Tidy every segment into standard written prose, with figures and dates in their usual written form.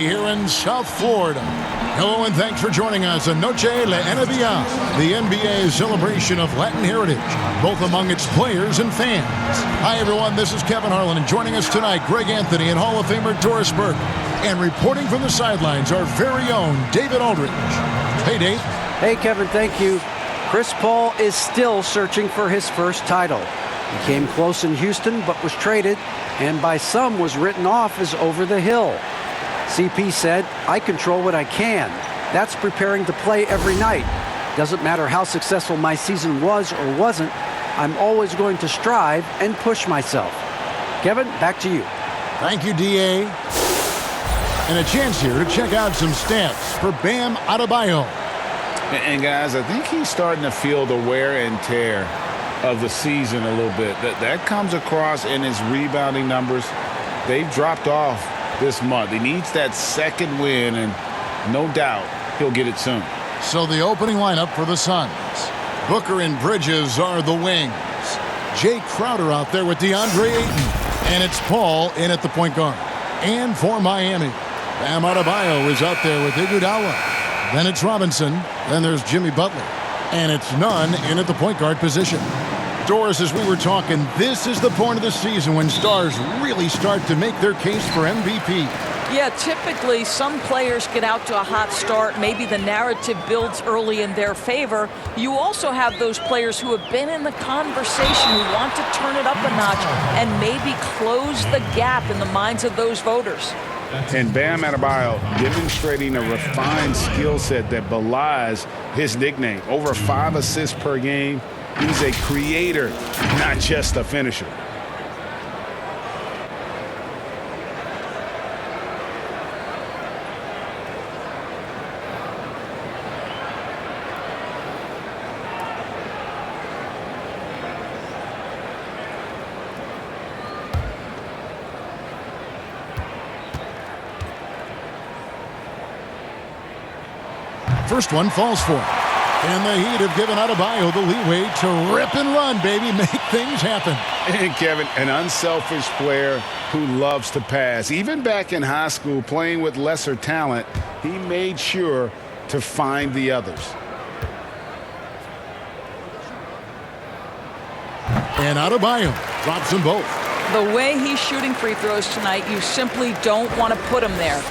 Here in South Florida. Hello and thanks for joining us on Noche la NBA, the NBA celebration of Latin heritage, both among its players and fans. Hi everyone, this is Kevin Harlan, and joining us tonight, Greg Anthony and Hall of Famer Doris Burke. And reporting from the sidelines, our very own David Aldridge. Hey Dave. Hey Kevin, thank you. Chris Paul is still searching for his first title. He came close in Houston but was traded, and by some was written off as over the hill. CP said, "I control what I can. That's preparing to play every night. Doesn't matter how successful my season was or wasn't, I'm always going to strive and push myself." Kevin, back to you. Thank you, DA. And a chance here to check out some stats for Bam Adebayo. And guys, I think he's starting to feel the wear and tear of the season a little bit. That comes across in his rebounding numbers. They've dropped off this month. He needs that second win, and no doubt he'll get it soon. So the opening lineup for the Suns. Booker and Bridges are the wings. Jay Crowder out there with DeAndre Ayton. And it's Paul in at the point guard. And for Miami, Bam Adebayo is out there with Iguodala. Then it's Robinson. Then there's Jimmy Butler. And it's Nunn in at the point guard position. Doris, as we were talking, this is the point of the season when stars really start to make their case for MVP. Yeah, typically some players get out to a hot start. Maybe the narrative builds early in their favor. You also have those players who have been in the conversation, who want to turn it up a notch and maybe close the gap in the minds of those voters. And Bam Adebayo demonstrating a refined skill set that belies his nickname. Over 5 assists per game. He's a creator, not just a finisher. First one falls for him. And the Heat have given Adebayo the leeway to rip and run, baby. Make things happen. And Kevin, an unselfish player who loves to pass. Even back in high school, playing with lesser talent, he made sure to find the others. And Adebayo drops them both. The way he's shooting free throws tonight, you simply don't want to put him there.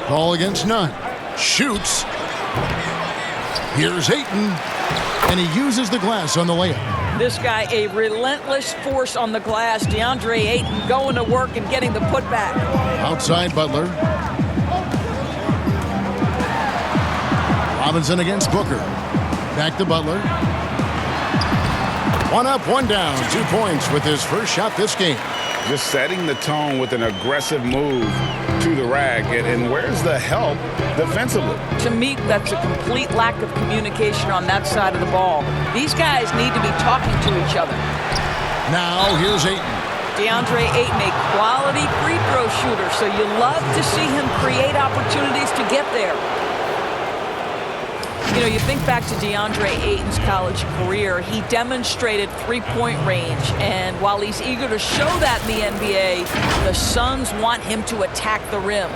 Ball against Nunn. Shoots. Here's Ayton. And he uses the glass on the layup. This guy, a relentless force on the glass. DeAndre Ayton going to work and getting the putback. Outside Butler. Robinson against Booker. Back to Butler. One up, one down. 2 points with his first shot this game. Just setting the tone with an aggressive move to the rack. And where's the help defensively? To me, that's a complete lack of communication on that side of the ball. These guys need to be talking to each other. Now here's Ayton. DeAndre Ayton, a quality free throw shooter, so you love to see him create opportunities to get there. You know, you think back to DeAndre Ayton's college career, he demonstrated three-point range, and while he's eager to show that in the NBA, the Suns want him to attack the rim.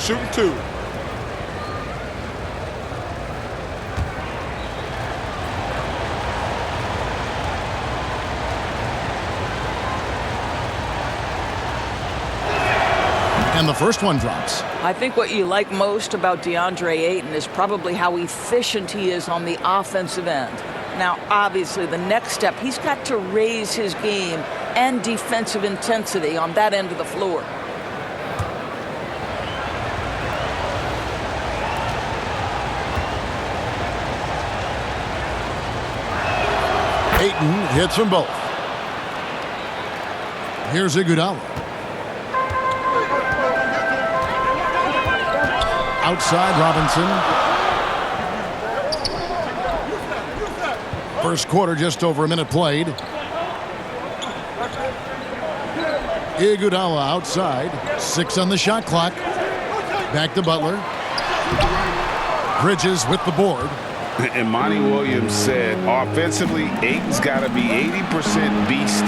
Shooting 2. And the first one drops. I think what you like most about DeAndre Ayton is probably how efficient he is on the offensive end. Now, obviously, the next step, he's got to raise his game and defensive intensity on that end of the floor. Ayton hits them both. Here's Iguodala. Outside Robinson. First quarter, just over a minute played. Iguodala outside. 6 on the shot clock. Back to Butler. Bridges with the board. And Monty Williams said, offensively, Ayton's got to be 80% beast,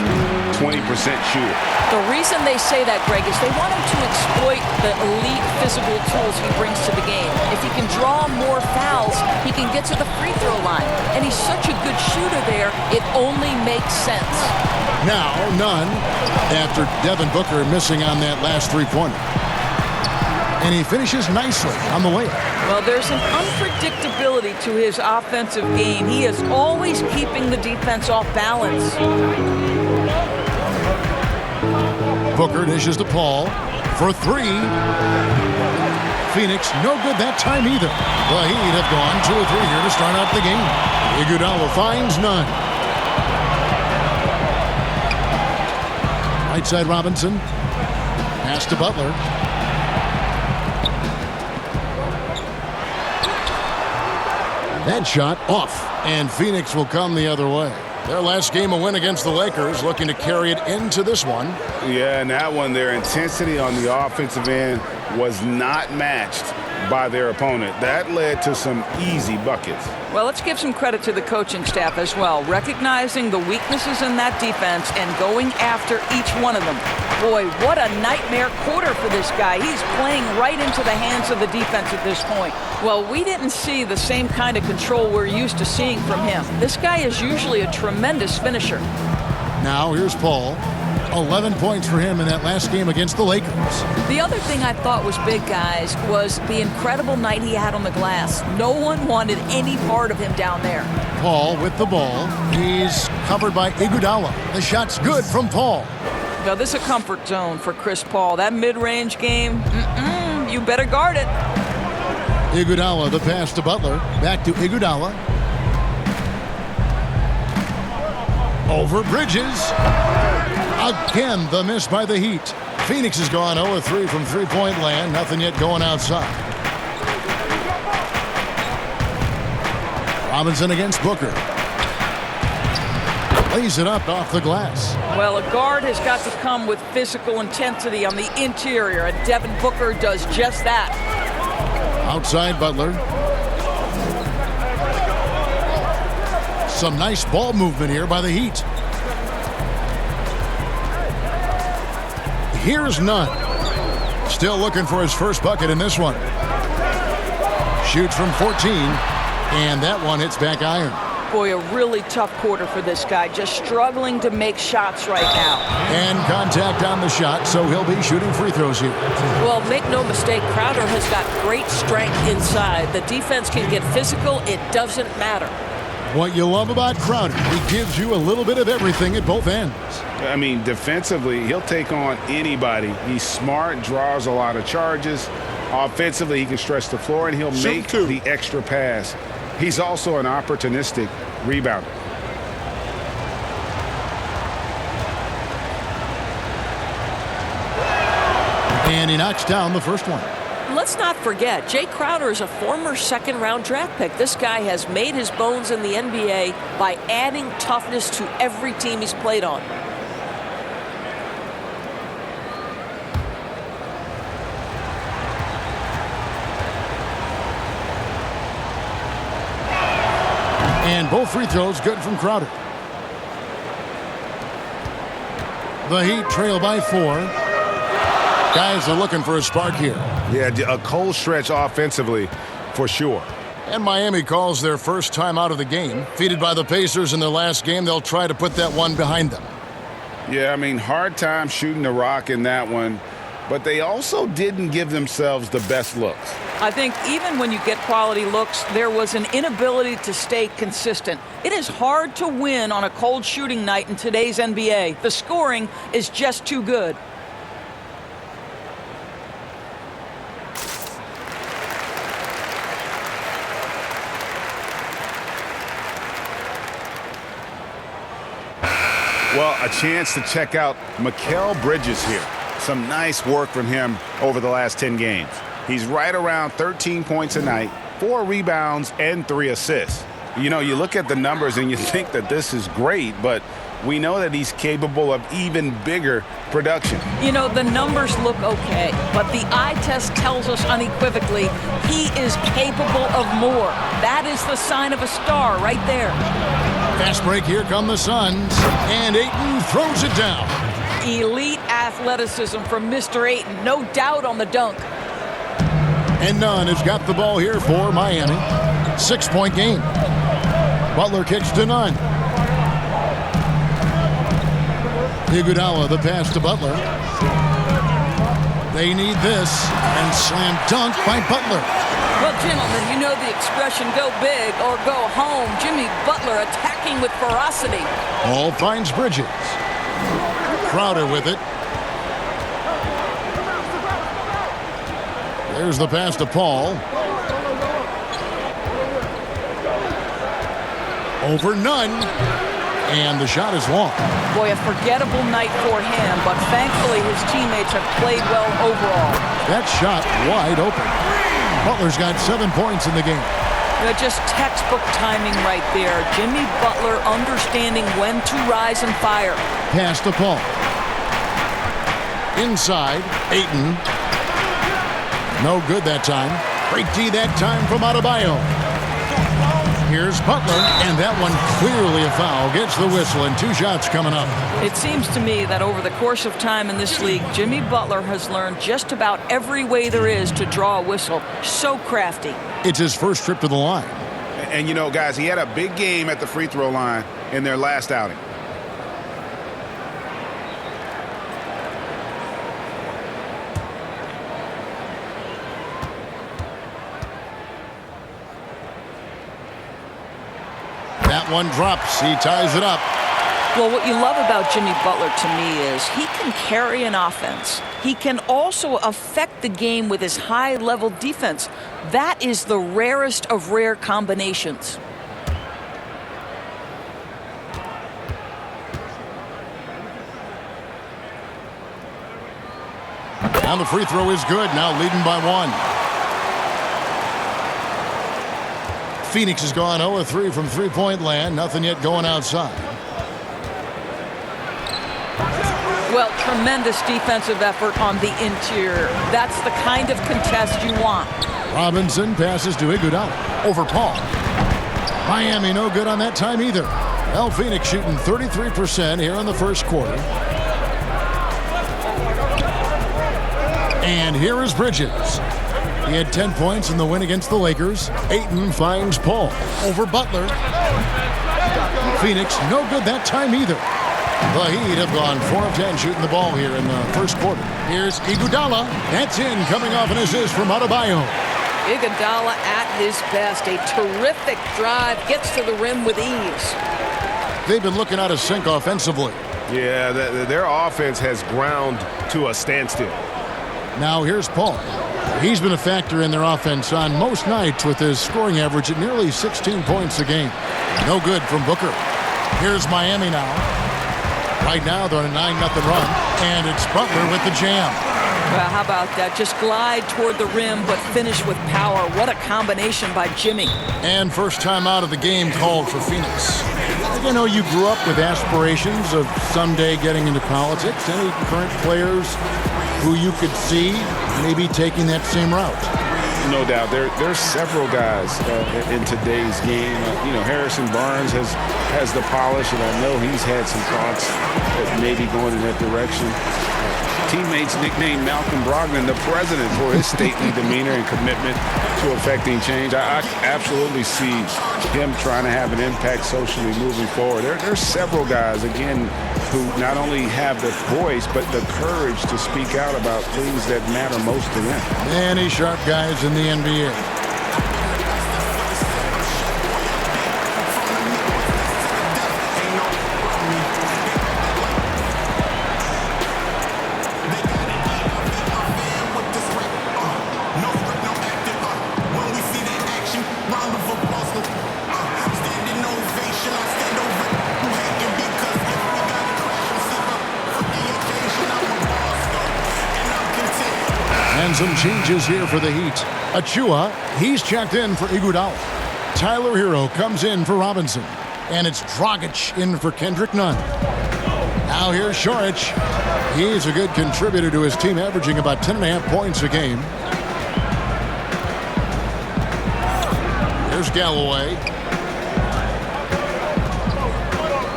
20% shooter. The reason they say that, Greg, is they want him to exploit the elite physical tools he brings to the game. If he can draw more fouls, he can get to the free throw line. And he's such a good shooter there, it only makes sense. Now, none after Devin Booker missing on that last three-pointer. And he finishes nicely on the layup. Well, there's an unpredictability to his offensive game. He is always keeping the defense off balance. Booker dishes to Paul for three. Phoenix, no good that time either. The Heat have gone 2 or 3 here to start out the game. Iguodala finds none. Right side Robinson. Pass to Butler. That shot off, and Phoenix will come the other way. Their last game, a win against the Lakers, looking to carry it into this one. Yeah, and that one, their intensity on the offensive end was not matched by their opponent. That led to some easy buckets. Well, let's give some credit to the coaching staff as well, recognizing the weaknesses in that defense and going after each one of them. Boy, what a nightmare quarter for this guy. He's playing right into the hands of the defense at this point. Well, we didn't see the same kind of control we're used to seeing from him. This guy is usually a tremendous finisher. Now here's Paul. 11 points for him in that last game against the Lakers. The other thing I thought was big, guys, was the incredible night he had on the glass. No one wanted any part of him down there. Paul with the ball. He's covered by Iguodala. The shot's good from Paul. Now, this is a comfort zone for Chris Paul. That mid-range game, you better guard it. Iguodala, the pass to Butler. Back to Iguodala. Over Bridges. Again, the miss by the Heat. Phoenix has gone 0-3 from three-point land. Nothing yet going outside. Robinson against Booker. Lays it up off the glass. Well, a guard has got to come with physical intensity on the interior, and Devin Booker does just that. Outside Butler. Some nice ball movement here by the Heat. Here's none. Still looking for his first bucket in this one. Shoots from 14, and that one hits back iron. Boy, a really tough quarter for this guy, just struggling to make shots right now. And contact on the shot, so he'll be shooting free throws here. Well, make no mistake, Crowder has got great strength inside. The defense can get physical. It doesn't matter. What you love about Crowder, he gives you a little bit of everything at both ends. I mean, defensively, he'll take on anybody. He's smart, draws a lot of charges. Offensively, he can stretch the floor, and he'll make the extra pass. He's also an opportunistic rebounder. And he knocks down the first one. Let's not forget, Jay Crowder is a former second-round draft pick. This guy has made his bones in the NBA by adding toughness to every team he's played on. And both free throws good from Crowder. The Heat trail by 4. Guys are looking for a spark here. Yeah, a cold stretch offensively for sure. And Miami calls their first time out of the game. Defeated by the Pacers in their last game, they'll try to put that one behind them. Yeah, I mean, hard time shooting the rock in that one. But they also didn't give themselves the best looks. I think even when you get quality looks, there was an inability to stay consistent. It is hard to win on a cold shooting night in today's NBA. The scoring is just too good. Well, a chance to check out Mikal Bridges here. Some nice work from him over the last 10 games. He's right around 13 points a night, 4 rebounds, and 3 assists. You know, you look at the numbers and you think that this is great, but we know that he's capable of even bigger production. You know, the numbers look okay, but the eye test tells us unequivocally he is capable of more. That is the sign of a star right there. Fast break, here come the Suns, and Ayton throws it down. Elite athleticism from Mr. Ayton, no doubt on the dunk. And Nunn has got the ball here for Miami. 6-point game. Butler kicks to Nunn. Iguodala, the pass to Butler. They need this, and slam dunk by Butler. Well, gentlemen, you know the expression, go big or go home. Jimmy Butler attacking with ferocity. Ball finds Bridges. Crowder with it. There's the pass to Paul. Over Nunn. And the shot is long. Boy, a forgettable night for him, but thankfully his teammates have played well overall. That shot wide open. Butler's got 7 points in the game. You know, just textbook timing right there. Jimmy Butler understanding when to rise and fire. Pass to Paul. Inside, Ayton. No good that time. Great D that time from Adebayo. Here's Butler, and that one clearly a foul. Gets the whistle, and 2 shots coming up. It seems to me that over the course of time in this league, Jimmy Butler has learned just about every way there is to draw a whistle. So crafty. It's his first trip to the line. And, you know, guys, he had a big game at the free throw line in their last outing. That one drops. He ties it up. Well, what you love about Jimmy Butler to me is he can carry an offense. He can also affect the game with his high-level defense. That is the rarest of rare combinations. And the free throw is good. Now leading by 1. Phoenix has gone 0-3 from three-point land. Nothing yet going outside. Well, tremendous defensive effort on the interior. That's the kind of contest you want. Robinson passes to Iguodala over Paul. Miami no good on that time either. Well, Phoenix shooting 33% here in the first quarter. And here is Bridges. He had 10 points in the win against the Lakers. Ayton finds Paul over Butler. Phoenix no good that time either. The Heat have gone 4 of 10 shooting the ball here in the first quarter. Here's Iguodala. That's in, coming off an assist from Adebayo. Iguodala at his best. A terrific drive. Gets to the rim with ease. They've been looking out of sync offensively. Yeah, their offense has ground to a standstill. Now here's Paul. He's been a factor in their offense on most nights with his scoring average at nearly 16 points a game. No good from Booker. Here's Miami now. Right now they're on a 9-0 run, and it's Butler with the jam. Well, how about that? Just glide toward the rim, but finish with power. What a combination by Jimmy. And first time out of the game called for Phoenix. You know, you grew up with aspirations of someday getting into politics. Any current players who you could see maybe taking that same route? No doubt. There's several guys in today's game. You know, Harrison Barnes has the polish, and I know he's had some thoughts that maybe going in that direction. Teammates nicknamed Malcolm Brogdon the president for his stately demeanor and commitment to affecting change. I absolutely see him trying to have an impact socially moving forward. There's several guys, again, who not only have the voice, but the courage to speak out about things that matter most to them. Many sharp guys in the NBA. And some changes here for the Heat. Achua, he's checked in for Iguodala. Tyler Hero comes in for Robinson. And it's Dragic in for Kendrick Nunn. Now here's Saric. He's a good contributor to his team, averaging about 10.5 points a game. Here's Galloway.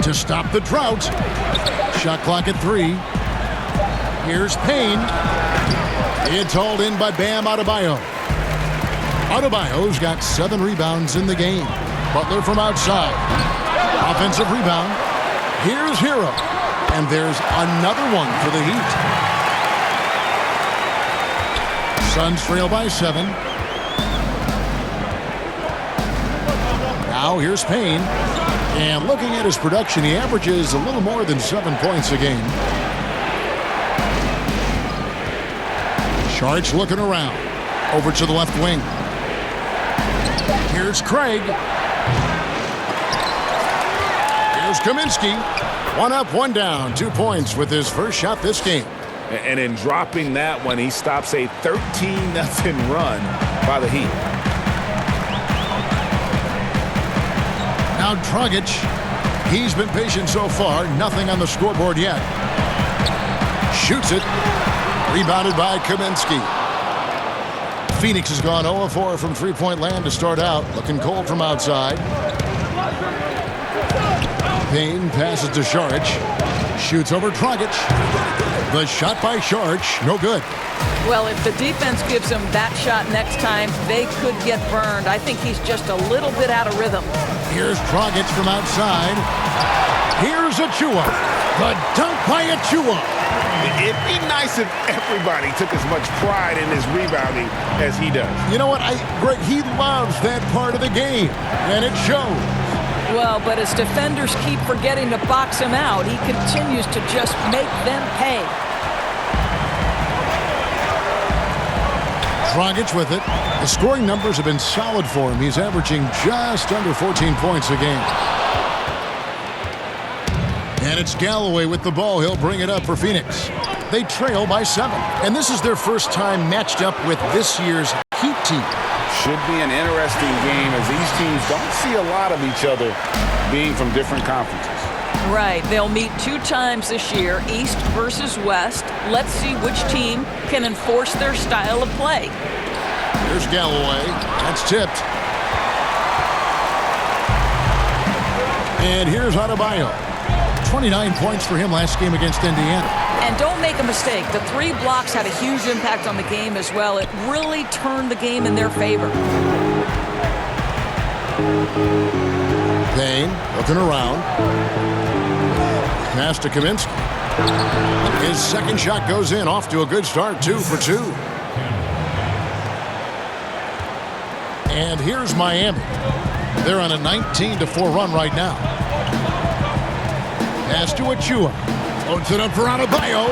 To stop the drought. Shot clock at 3. Here's Payne. It's hauled in by Bam Adebayo. Adebayo's got 7 rebounds in the game. Butler from outside. Offensive rebound. Here's Hero. And there's another one for the Heat. Suns trail by 7. Now here's Payne. And looking at his production, he averages a little more than 7 points a game. Saric looking around. Over to the left wing. Here's Craig. Here's Kaminsky. 1 up, 1 down. 2 points with his first shot this game. And in dropping that one, he stops a 13-0 run by the Heat. Now Dragic. He's been patient so far. Nothing on the scoreboard yet. Shoots it. Rebounded by Kaminsky. Phoenix has gone 0-4 from three-point land to start out. Looking cold from outside. Payne passes to Saric. Shoots over Dragic. The shot by Saric, no good. Well, if the defense gives him that shot next time, they could get burned. I think he's just a little bit out of rhythm. Here's Dragic from outside. Here's Achua. The dunk by Achua. It'd be nice if everybody took as much pride in his rebounding as he does. You know what, Greg, he loves that part of the game, and it shows. Well, but as defenders keep forgetting to box him out, he continues to just make them pay. Dragic with it. The scoring numbers have been solid for him. He's averaging just under 14 points a game. And it's Galloway with the ball. He'll bring it up for Phoenix. They trail by 7. And this is their first time matched up with this year's Heat team. Should be an interesting game as these teams don't see a lot of each other being from different conferences. Right. They'll meet 2 times this year, East versus West. Let's see which team can enforce their style of play. Here's Galloway. That's tipped. And here's Adebayo. 29 points for him last game against Indiana. And don't make a mistake. The 3 blocks had a huge impact on the game as well. It really turned the game in their favor. Payne looking around. Pass to Kaminsky. His second shot goes in. Off to a good start. 2 for 2. And here's Miami. They're on a 19-4 run right now. Pass to Achua. Loads it up for Adebayo.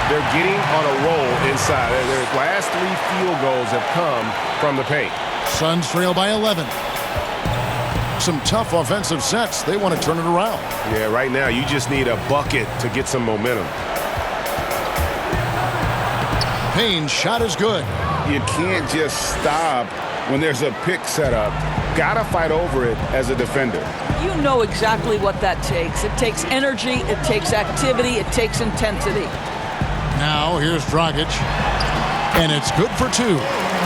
They're getting on a roll inside. Their last 3 field goals have come from the paint. Suns trail by 11. Some tough offensive sets. They want to turn it around. Yeah, right now you just need a bucket to get some momentum. Payne's shot is good. You can't just stop when there's a pick set up. Gotta fight over it as a defender. You know exactly what that takes. It takes energy, it takes activity, it takes intensity. Now here's Dragic. And it's good for 2.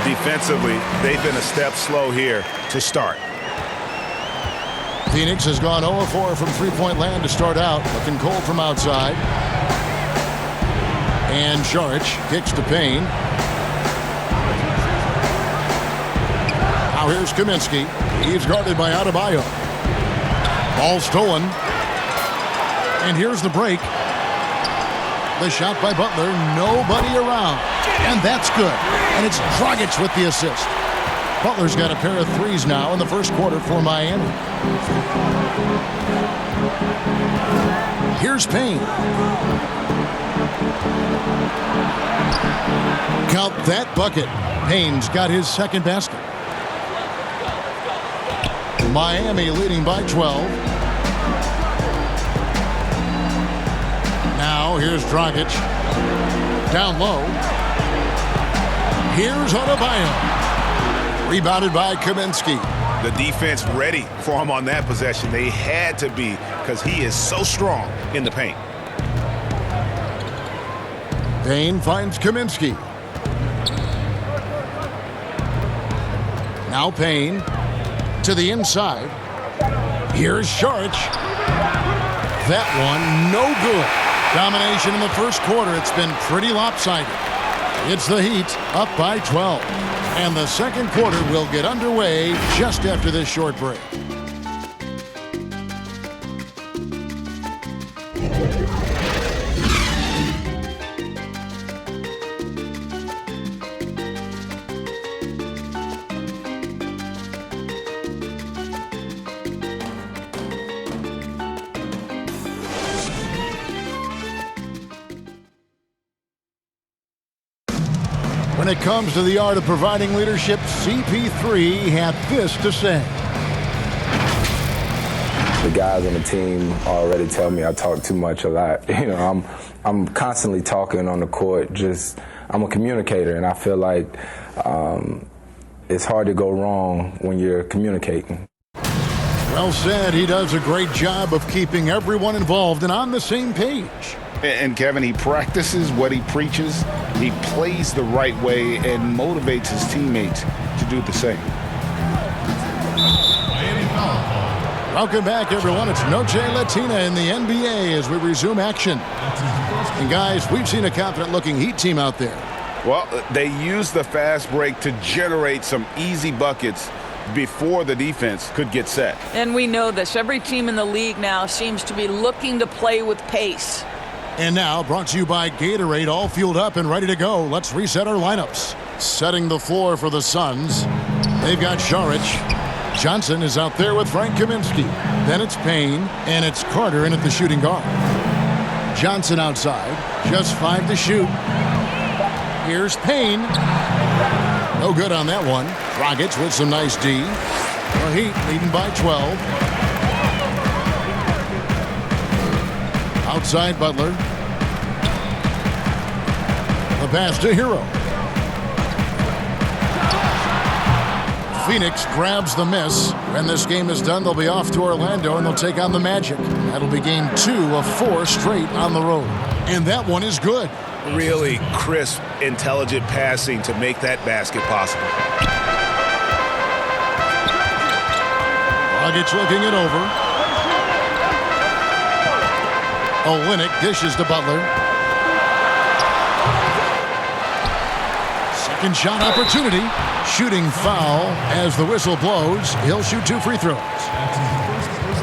Defensively, they've been a step slow here to start. Phoenix has gone 0-4 from three-point land to start out. Looking cold from outside. And Saric kicks to Payne. Now here's Kaminsky. He's guarded by Adebayo. Ball stolen. And here's the break. The shot by Butler. Nobody around. And that's good. And it's Dragic with the assist. Butler's got a pair of 3s now in the first quarter for Miami. Here's Payne. Count that bucket. Payne's got his second basket. Miami leading by 12. Now here's Dragic. Down low. Here's Adebayo. Rebounded by Kaminsky. The defense ready for him on that possession. They had to be, because he is so strong in the paint. Payne finds Kaminsky. Now Payne to the inside. Here's Saric. That one, no good. Domination in the first quarter. It's been pretty lopsided. It's the Heat up by 12. And the second quarter will get underway just after this short break. When it comes to the art of providing leadership, CP3 had this to say. The guys on the team already tell me I talk too much a lot. You know, I'm constantly talking on the court. I'm a communicator, and I feel like it's hard to go wrong when you're communicating. Well said. He does a great job of keeping everyone involved and on the same page. And Kevin, he practices what he preaches. He plays the right way and motivates his teammates to do the same. Welcome back, everyone. It's Noche Latina in the NBA as we resume action. And guys, we've seen a confident-looking Heat team out there. Well, they use the fast break to generate some easy buckets before the defense could get set. And we know this. Every team in the league now seems to be looking to play with pace. And now, brought to you by Gatorade, all fueled up and ready to go. Let's reset our lineups. Setting the floor for the Suns. They've got Saric. Johnson is out there with Frank Kaminsky. Then it's Payne, and it's Carter in at the shooting guard. Johnson outside, just 5 to shoot. Here's Payne. No good on that one. Rockets with some nice D. The Heat leading by 12. Outside Butler. The pass to Hero. Phoenix grabs the miss. When this game is done, they'll be off to Orlando and they'll take on the Magic. That'll be game 2 of 4 straight on the road. And that one is good. Really crisp, intelligent passing to make that basket possible. Rockets looking it over. Olynyk dishes to Butler. Second shot opportunity. Shooting foul as the whistle blows. He'll shoot 2 free throws.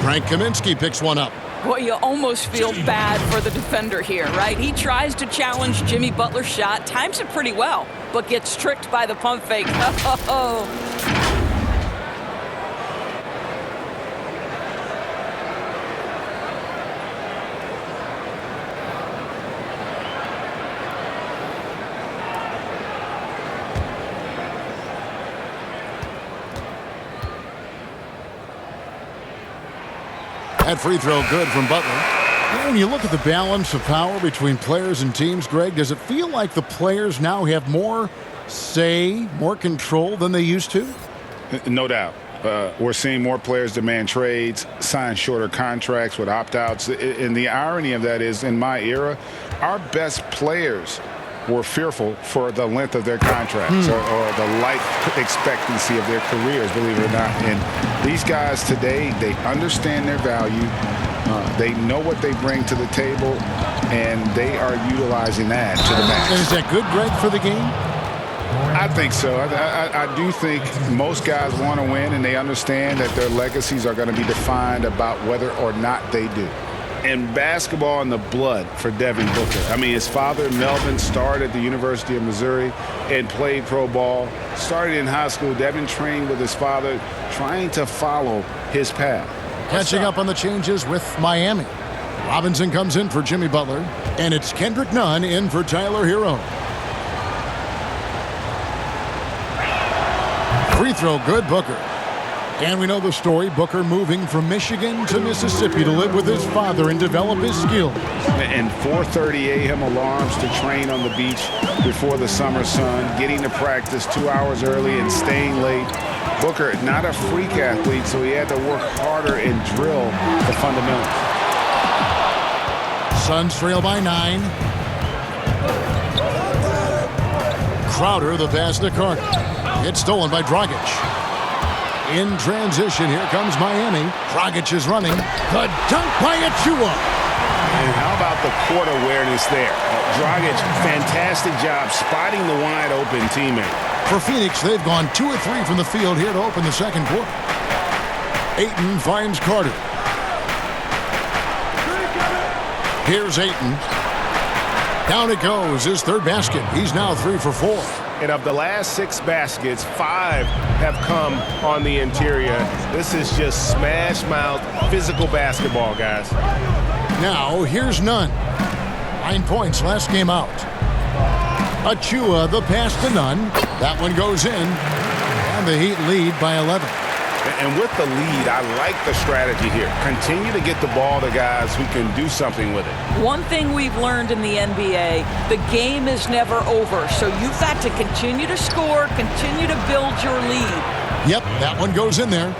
Frank Kaminsky picks one up. Boy, you almost feel bad for the defender here, right? He tries to challenge Jimmy Butler's shot, times it pretty well, but gets tricked by the pump fake. That free throw good from Butler. When you look at the balance of power between players and teams, Greg, does it feel like the players now have more say, more control than they used to? No doubt. We're seeing more players demand trades, sign shorter contracts with opt-outs. And the irony of that is, in my era, our best players were fearful for the length of their contracts or the life expectancy of their careers, believe it or not. And these guys today, they understand their value. They know what they bring to the table, and they are utilizing that to the max. And is that good, Greg, for the game? I think so. I do think most guys want to win, and they understand that their legacies are going to be defined about whether or not they do. And basketball in the blood for Devin Booker. I mean, his father, Melvin, started at the University of Missouri and played pro ball. Started in high school. Devin trained with his father, trying to follow his path. Catching up on the changes with Miami. Robinson comes in for Jimmy Butler, and it's Kendrick Nunn in for Tyler Hero. Free throw good, Booker. And we know the story, Booker moving from Michigan to Mississippi to live with his father and develop his skills. And 4:30 a.m. alarms to train on the beach before the summer sun, getting to practice 2 hours early and staying late. Booker, not a freak athlete, so he had to work harder and drill the fundamentals. Suns trail by 9. Crowder, the pass to Carter. It's stolen by Dragic. In transition, here comes Miami. Dragic is running. The dunk by Achua. And how about the court awareness there? Dragic, fantastic job spotting the wide open teammate. For Phoenix, they've gone 2 of 3 from the field here to open the second quarter. Ayton finds Carter. Here's Ayton. Down it goes, his third basket. He's now 3 for 4. And of the last 6 baskets, 5 have come on the interior. This is just smash mouth, physical basketball, guys. Now, here's Nunn. 9 points last game out. Achua, the pass to Nunn. That one goes in. And the Heat lead by 11. And with the lead, I like the strategy here. Continue to get the ball to guys who can do something with it. One thing we've learned in the NBA, the game is never over. So you've got to continue to score, continue to build your lead. Yep, that one goes in there.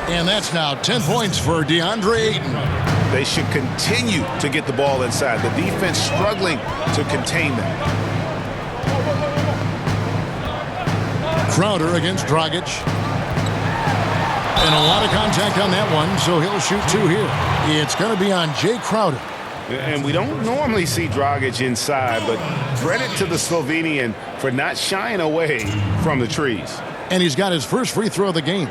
And that's now 10 points for DeAndre Ayton. They should continue to get the ball inside. The defense struggling to contain them. Crowder against Dragic. And a lot of contact on that one, so he'll shoot 2 here. It's going to be on Jay Crowder. And we don't normally see Dragic inside, but credit to the Slovenian for not shying away from the trees. And he's got his first free throw of the game.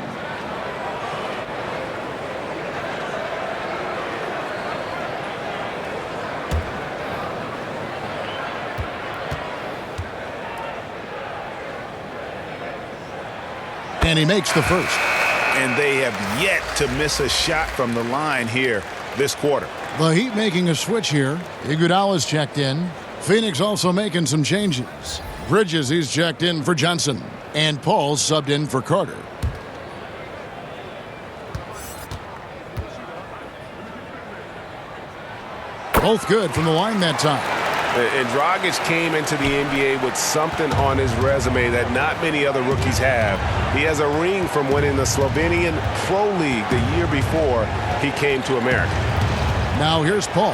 And he makes the first. And they have yet to miss a shot from the line here this quarter. The Heat making a switch here. Iguodala's checked in. Phoenix also making some changes. Bridges, he's checked in for Johnson. And Paul's subbed in for Carter. Both good from the line that time. And Dragic came into the NBA with something on his resume that not many other rookies have. He has a ring from winning the Slovenian Pro League the year before he came to America. Now here's Paul.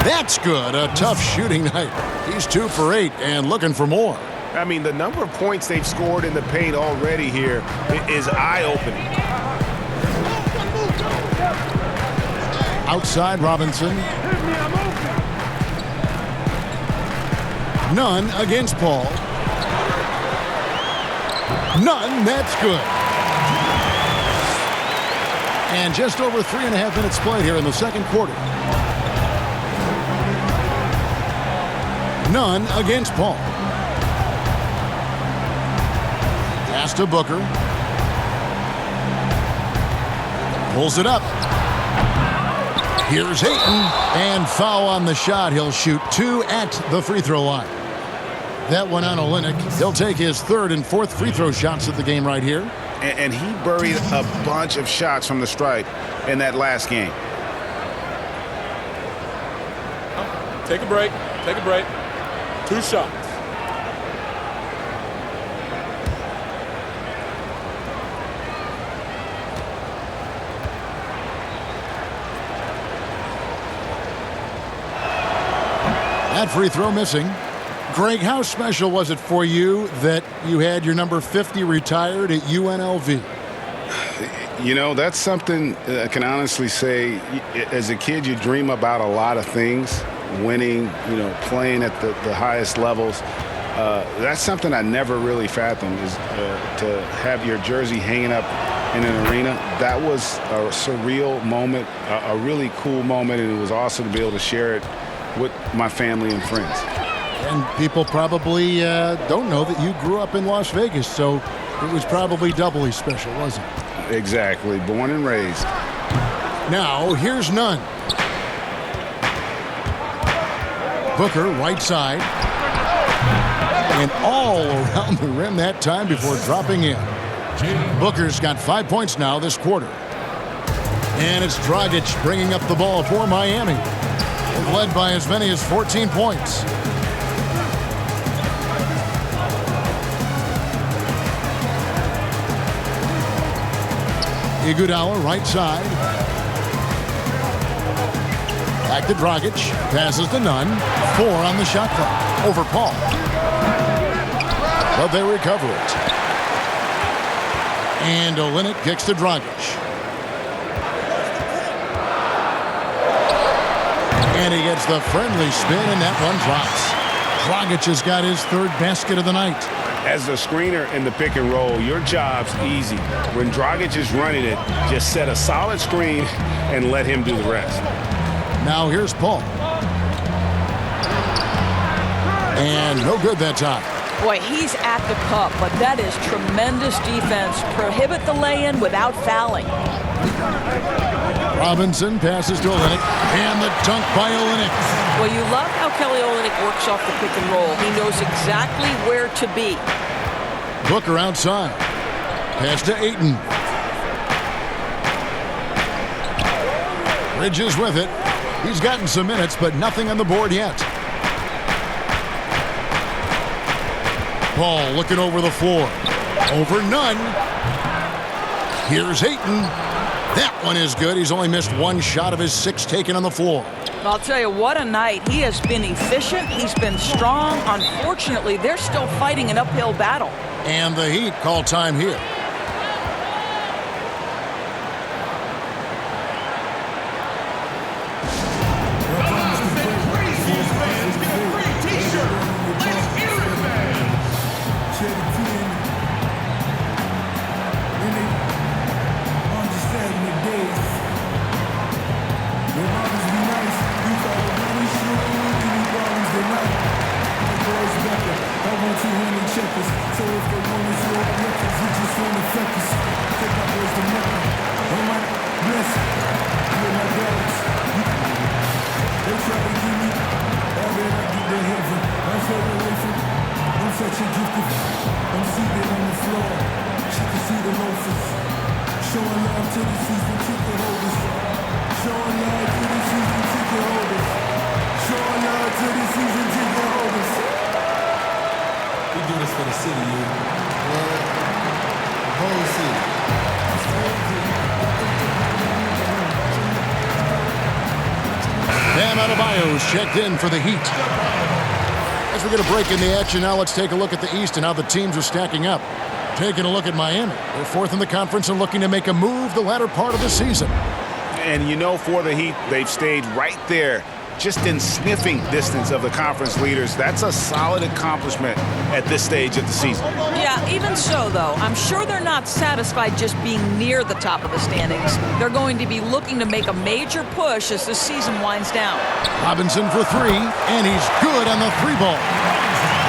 That's good. A tough shooting night. He's 2 for 8 and looking for more. I mean, the number of points they've scored in the paint already here is eye-opening. Outside Robinson. Nunn against Paul. Nunn, that's good. And just over 3.5 minutes played here in the second quarter. Nunn against Paul. Pass to Booker. Pulls it up. Here's Ayton. And foul on the shot. He'll shoot 2 at the free throw line. That one on Olynyk. He'll take his 3rd and 4th free throw shots at the game right here. And he buried a bunch of shots from the stripe in that last game. Take a break. Take a break. 2 shots. That free throw missing. Greg, how special was it for you that you had your number 50 retired at UNLV? You know, that's something I can honestly say. As a kid, you dream about a lot of things. Winning, you know, playing at the highest levels. That's something I never really fathomed, is to have your jersey hanging up in an arena. That was a surreal moment, a really cool moment, and it was awesome to be able to share it with my family and friends. And people probably don't know that you grew up in Las Vegas, so it was probably doubly special, wasn't it? Exactly. Born and raised. Now, here's Nunn. Booker, right side. And all around the rim that time before dropping in. Booker's got 5 points now this quarter. And it's Dragic bringing up the ball for Miami. Led by as many as 14 points. Iguodala right side. Back to Dragic. Passes to Nunn. 4 on the shot clock. Over Paul. But they recover it. And Olynyk kicks to Dragic. And he gets the friendly spin, and that one drops. Dragic has got his 3rd basket of the night. As a screener in the pick and roll, your job's easy. When Dragic is running it, just set a solid screen and let him do the rest. Now here's Paul. And no good that time. Boy, he's at the cup, but that is tremendous defense. Prohibit the lay-in without fouling. Robinson passes to Olynyk, and the dunk by Olynyk. Well, you love how Kelly Olynyk works off the pick and roll. He knows exactly where to be. Booker outside. Pass to Ayton. Bridges with it. He's gotten some minutes, but nothing on the board yet. Paul looking over the floor. Over Nunn. Here's Ayton. That one is good. He's only missed 1 shot of his 6 taken on the floor. I'll tell you, what a night. He has been efficient. He's been strong. Unfortunately, they're still fighting an uphill battle. And the Heat call time here. Checked in for the Heat. As we get a break in the action now, let's take a look at the East and how the teams are stacking up. Taking a look at Miami. They're 4th in the conference and looking to make a move the latter part of the season. And you know, for the Heat, they've stayed right there, just in sniffing distance of the conference leaders. That's a solid accomplishment at this stage of the season. Yeah, even so, though, I'm sure they're not satisfied just being near the top of the standings. They're going to be looking to make a major push as the season winds down. Robinson for 3, and he's good on the 3-ball.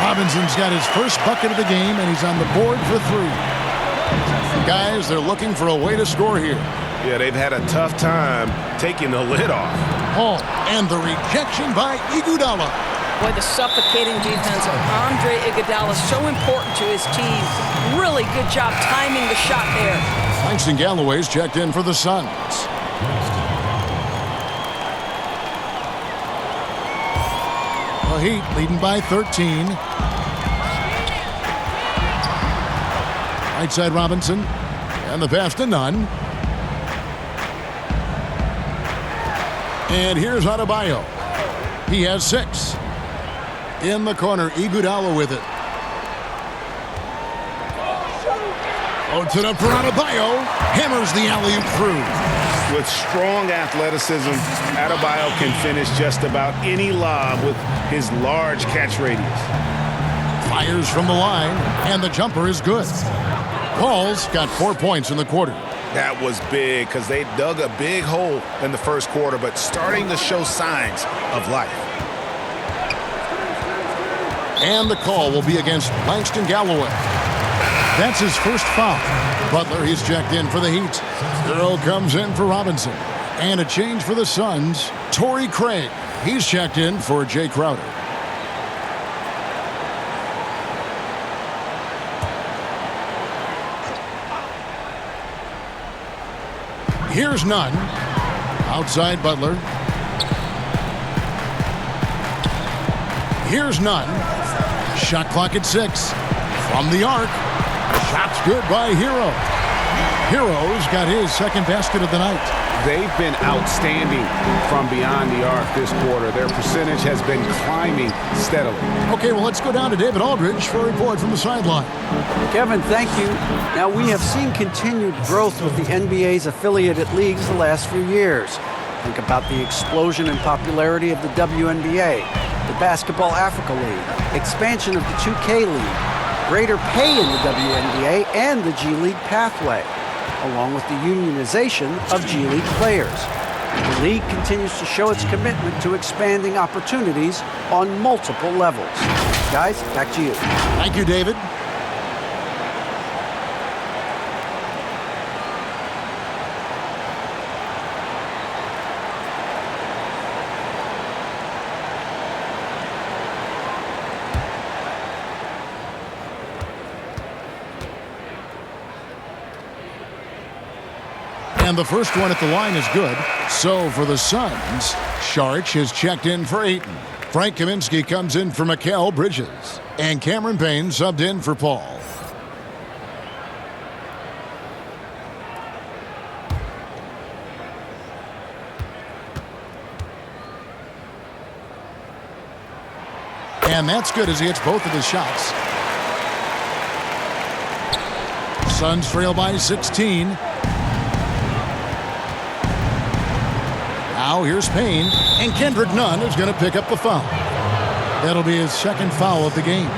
Robinson's got his first bucket of the game, and he's on the board for 3. Guys, they're looking for a way to score here. Yeah, they've had a tough time taking the lid off. Paul, and the rejection by Iguodala. Boy, the suffocating defense of Andre Iguodala is so important to his team. Really good job timing the shot there. Langston Galloway's checked in for the Suns. The Heat leading by 13. Right side Robinson. And the pass to Nunn. And here's Adebayo. He has 6. In the corner, Iguodala with it. Loads it up for Adebayo. Hammers the alley-oop through. With strong athleticism, Adebayo can finish just about any lob with his large catch radius. Fires from the line, and the jumper is good. Paul's got 4 points in the quarter. That was big because they dug a big hole in the first quarter, but starting to show signs of life. And the call will be against Langston Galloway. That's his first foul. Butler, he's checked in for the Heat. Earl comes in for Robinson. And a change for the Suns. Torrey Craig, he's checked in for Jay Crowder. Here's Nunn. Outside Butler. Here's Nunn. Shot clock at 6. From the arc. Shot's good by Hero. Heroes got his second basket of the night. They've been outstanding from beyond the arc this quarter. Their percentage has been climbing steadily. Okay, well, let's go down to David Aldridge for a report from the sideline. Kevin, thank you. Now, we have seen continued growth with the NBA's affiliated leagues the last few years. Think about the explosion in popularity of the WNBA, the Basketball Africa League, expansion of the 2K League, greater pay in the WNBA and the G League pathway, along with the unionization of G League players. The league continues to show its commitment to expanding opportunities on multiple levels. Guys, back to you. Thank you, David. And the first one at the line is good. So for the Suns, Saric has checked in for Ayton. Frank Kaminsky comes in for Mikal Bridges. And Cameron Payne subbed in for Paul. And that's good as he hits both of his shots. Suns trail by 16. Now here's Payne, and Kendrick Nunn is going to pick up the foul. That'll be his second foul of the game.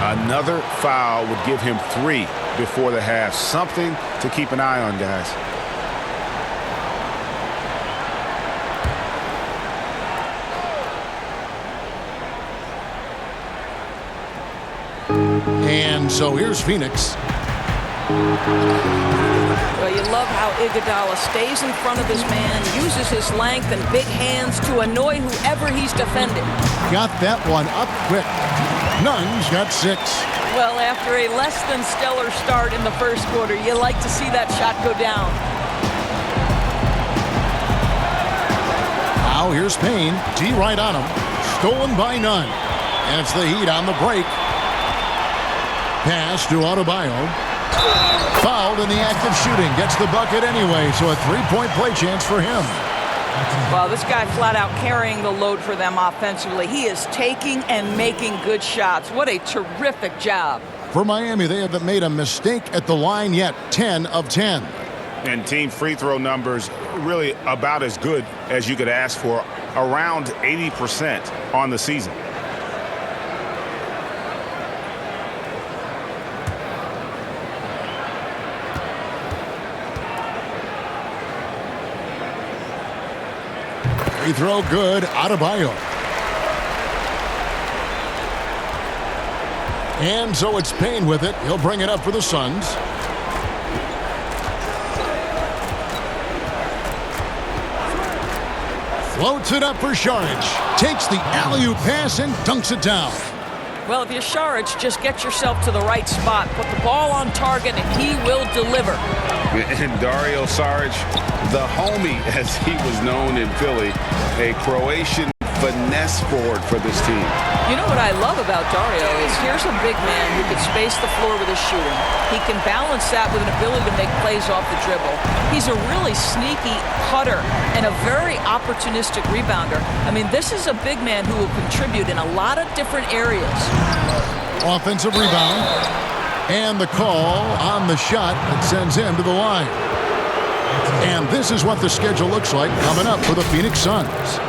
Another foul would give him 3 before the half. Something to keep an eye on, guys. And so here's Phoenix. Well, you love how Iguodala stays in front of his man, uses his length and big hands to annoy whoever he's defending. Got that one up quick. Nunn's got 6. Well, after a less than stellar start in the first quarter, you like to see that shot go down. Now here's Payne. D right on him. Stolen by Nunn. And it's the Heat on the break. Pass to Adebayo. Fouled in the act of shooting. Gets the bucket anyway, so a 3-point play chance for him. Well, this guy flat out carrying the load for them offensively. He is taking and making good shots. What a terrific job. For Miami, they haven't made a mistake at the line yet. 10 of 10. And team free throw numbers really about as good as you could ask for. Around 80% on the season. Free throw good. Adebayo. And so it's Payne with it. He'll bring it up for the Suns. Floats it up for Saric. Takes the alley-oop pass and dunks it down. Well, if you're Saric, just get yourself to the right spot. Put the ball on target, and he will deliver. And Dario Saric, the homie, as he was known in Philly, a Croatian finesse forward for this team. You know what I love about Dario is here's a big man who can space the floor with his shooting. He can balance that with an ability to make plays off the dribble. He's a really sneaky cutter and a very opportunistic rebounder. I mean, this is a big man who will contribute in a lot of different areas. Offensive rebound. And the call on the shot that sends him to the line. And this is what the schedule looks like coming up for the Phoenix Suns.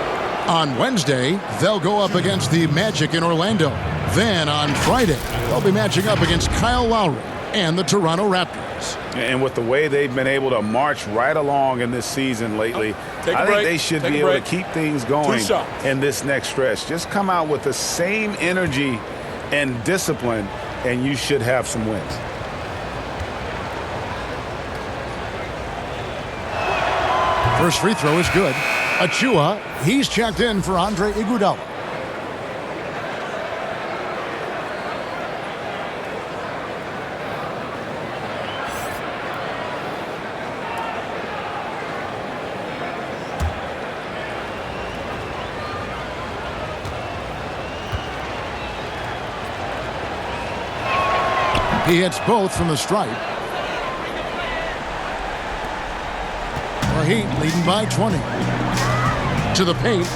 On Wednesday, they'll go up against the Magic in Orlando. Then on Friday, they'll be matching up against Kyle Lowry and the Toronto Raptors. And with the way they've been able to march right along in this season lately, I think they should be able to keep things going in this next stretch. Just come out with the same energy and discipline, and you should have some wins. First free throw is good. Achua, he's checked in for Andre Iguodala. He hits both from the stripe. Heat leading by 20. To the paint.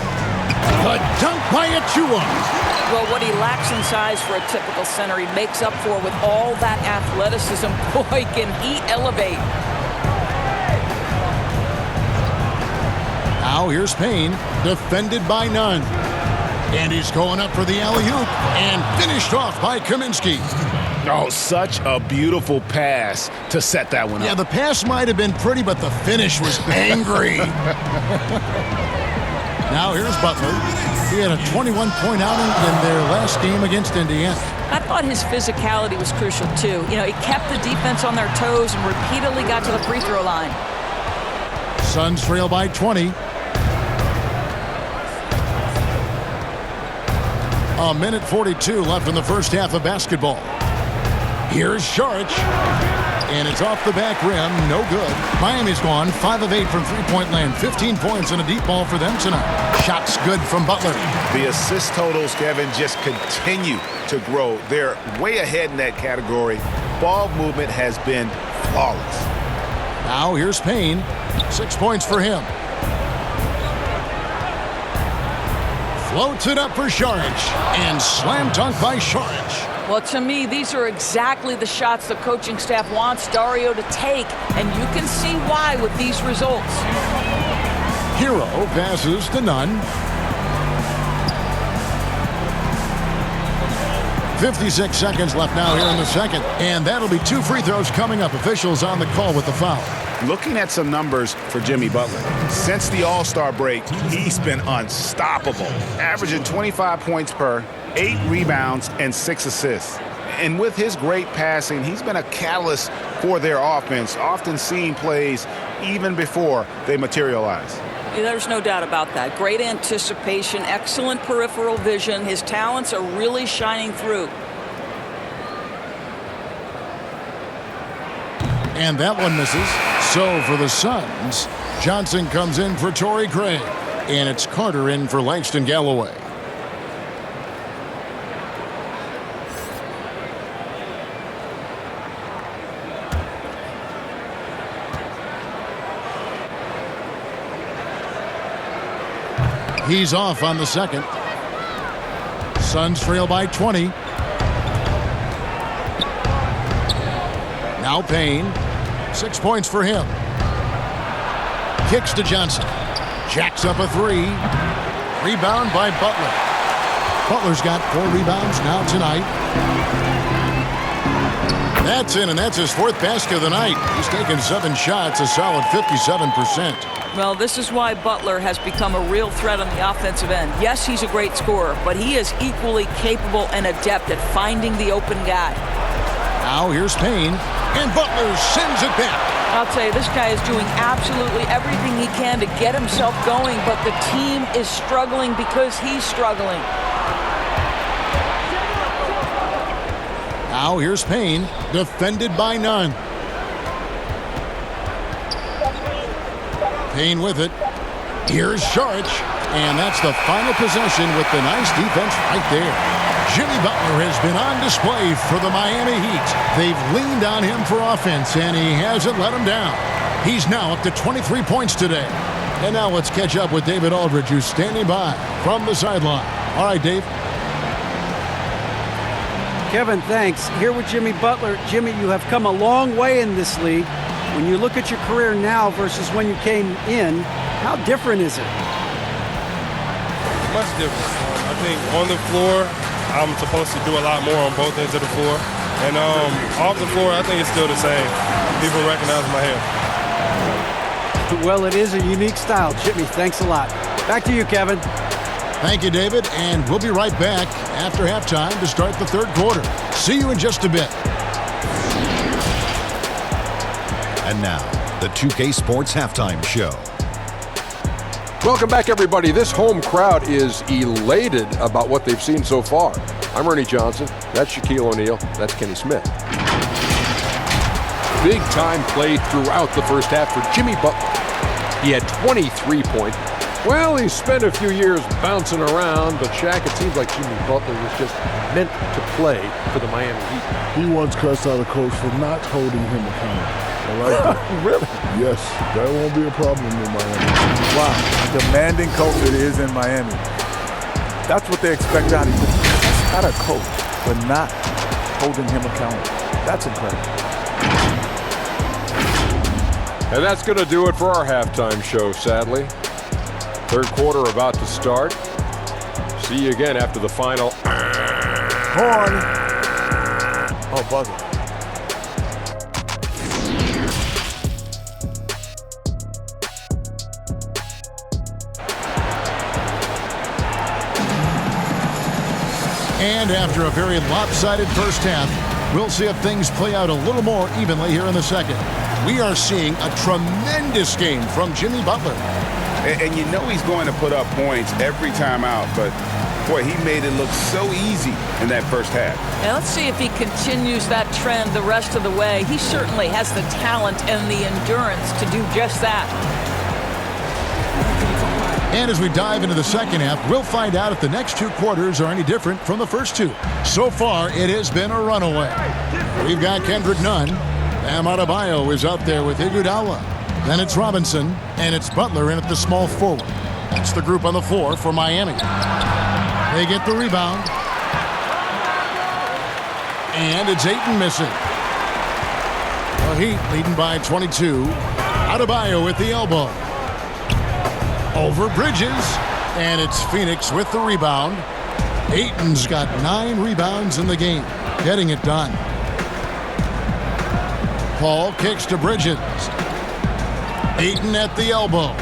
The dunk by Achua. Well, what he lacks in size for a typical center, he makes up for with all that athleticism. Boy, can he elevate. Now here's Payne, defended by none. And he's going up for the alley-oop and finished off by Kaminsky. Oh, such a beautiful pass to set that one up. Yeah, the pass might have been pretty, but the finish was angry. Now here's Butler. He had a 21-point outing in their last game against Indiana. I thought his physicality was crucial, too. You know, he kept the defense on their toes and repeatedly got to the free throw line. Suns trail by 20. A minute 42 left in the first half of basketball. Here's Saric. And it's off the back rim. No good. Miami's gone 5 of 8 from three-point land. 15 points and a deep ball for them tonight. Shots good from Butler. The assist totals, Kevin, just continue to grow. They're way ahead in that category. Ball movement has been flawless. Now here's Payne. 6 points for him. Floats it up for Saric. And slam dunk by Saric. Well, to me, these are exactly the shots the coaching staff wants Dario to take, and you can see why with these results. Hero passes to none. 56 seconds left now here in the second, and that'll be 2 free throws coming up. Officials on the call with the foul. Looking at some numbers for Jimmy Butler, since the All-Star break, he's been unstoppable, averaging 25 points per, 8 rebounds, and 6 assists. And with his great passing, he's been a catalyst for their offense, often seeing plays even before they materialize. There's no doubt about that. Great anticipation, excellent peripheral vision. His talents are really shining through. And that one misses. So for the Suns, Johnson comes in for Torrey Craig. And it's Carter in for Langston Galloway. He's off on the second. Suns trail by 20. Now Payne. 6 points for him. Kicks to Johnson. Jacks up a 3. Rebound by Butler. Butler's got 4 rebounds now tonight. That's in, and that's his 4th basket of the night. He's taken 7 shots, a solid 57%. Well, this is why Butler has become a real threat on the offensive end. Yes, he's a great scorer, but he is equally capable and adept at finding the open guy. Now here's Payne, and Butler sends it back. I'll tell you, this guy is doing absolutely everything he can to get himself going, but the team is struggling because he's struggling. Now here's Payne, defended by none. Payne with it. Here's Saric, and that's the final possession with the nice defense right there. Jimmy Butler has been on display for the Miami Heat. They've leaned on him for offense, and he hasn't let them down. He's now up to 23 points today. And now let's catch up with David Aldridge, who's standing by from the sideline. All right, Dave. Kevin, thanks. Here with Jimmy Butler. Jimmy, you have come a long way in this league. When you look at your career now versus when you came in, how different is it? Much different. I think on the floor, I'm supposed to do a lot more on both ends of the floor. And off the floor, I think it's still the same. People recognize my hair. Well, it is a unique style. Jimmy, thanks a lot. Back to you, Kevin. Thank you, David. And we'll be right back after halftime to start the 3rd quarter. See you in just a bit. And now, the 2K Sports Halftime Show. Welcome back, everybody. This home crowd is elated about what they've seen so far. I'm Ernie Johnson. That's Shaquille O'Neal. That's Kenny Smith. Big time play throughout the first half for Jimmy Butler. He had 23 points. Well, he spent a few years bouncing around, but Shaq, it seems like Jimmy Butler was just meant to play for the Miami Heat. He once cussed out a coach for not holding him accountable. Really? Yes, that won't be a problem in Miami. Wow, demanding culture it is in Miami. That's what they expect out of you. That's not a coach, but not holding him accountable. That's incredible. And that's going to do it for our halftime show, sadly. Third quarter about to start. See you again after the final. Horn. Oh, buzzer. And after a very lopsided first half, we'll see if things play out a little more evenly here in the second. We are seeing a tremendous game from Jimmy Butler. And you know he's going to put up points every time out, but boy, he made it look so easy in that first half. And let's see if he continues that trend the rest of the way. He certainly has the talent and the endurance to do just that. And as we dive into the second half, we'll find out if the next two quarters are any different from the first two. So far, it has been a runaway. We've got Kendrick Nunn. Bam Adebayo is out there with Iguodala. Then it's Robinson, and it's Butler in at the small forward. That's the group on the floor for Miami. They get the rebound. And it's Ayton missing. The Heat leading by 22. Adebayo with the elbow. Over Bridges, and it's Phoenix with the rebound. Ayton's got 9 rebounds in the game, getting it done. Paul kicks to Bridges. Ayton at the elbow.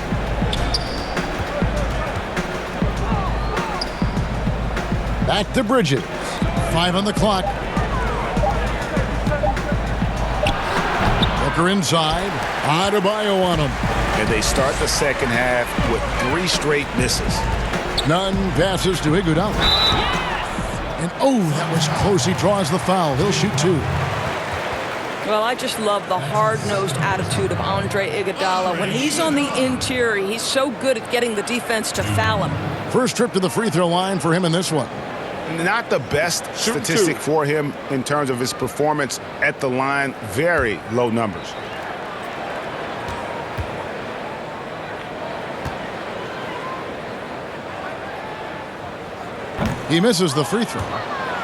Back to Bridges. 5 on the clock. Booker inside. Adebayo on him. And they start the second half with 3 straight misses. Nunn passes to Iguodala. And oh, that was close. He draws the foul. He'll shoot 2. Well, I just love the hard-nosed attitude of Andre Iguodala. When he's on the interior, he's so good at getting the defense to foul him. First trip to the free throw line for him in this one. Not the best statistic for him in terms of his performance at the line. Very low numbers. He misses the free throw.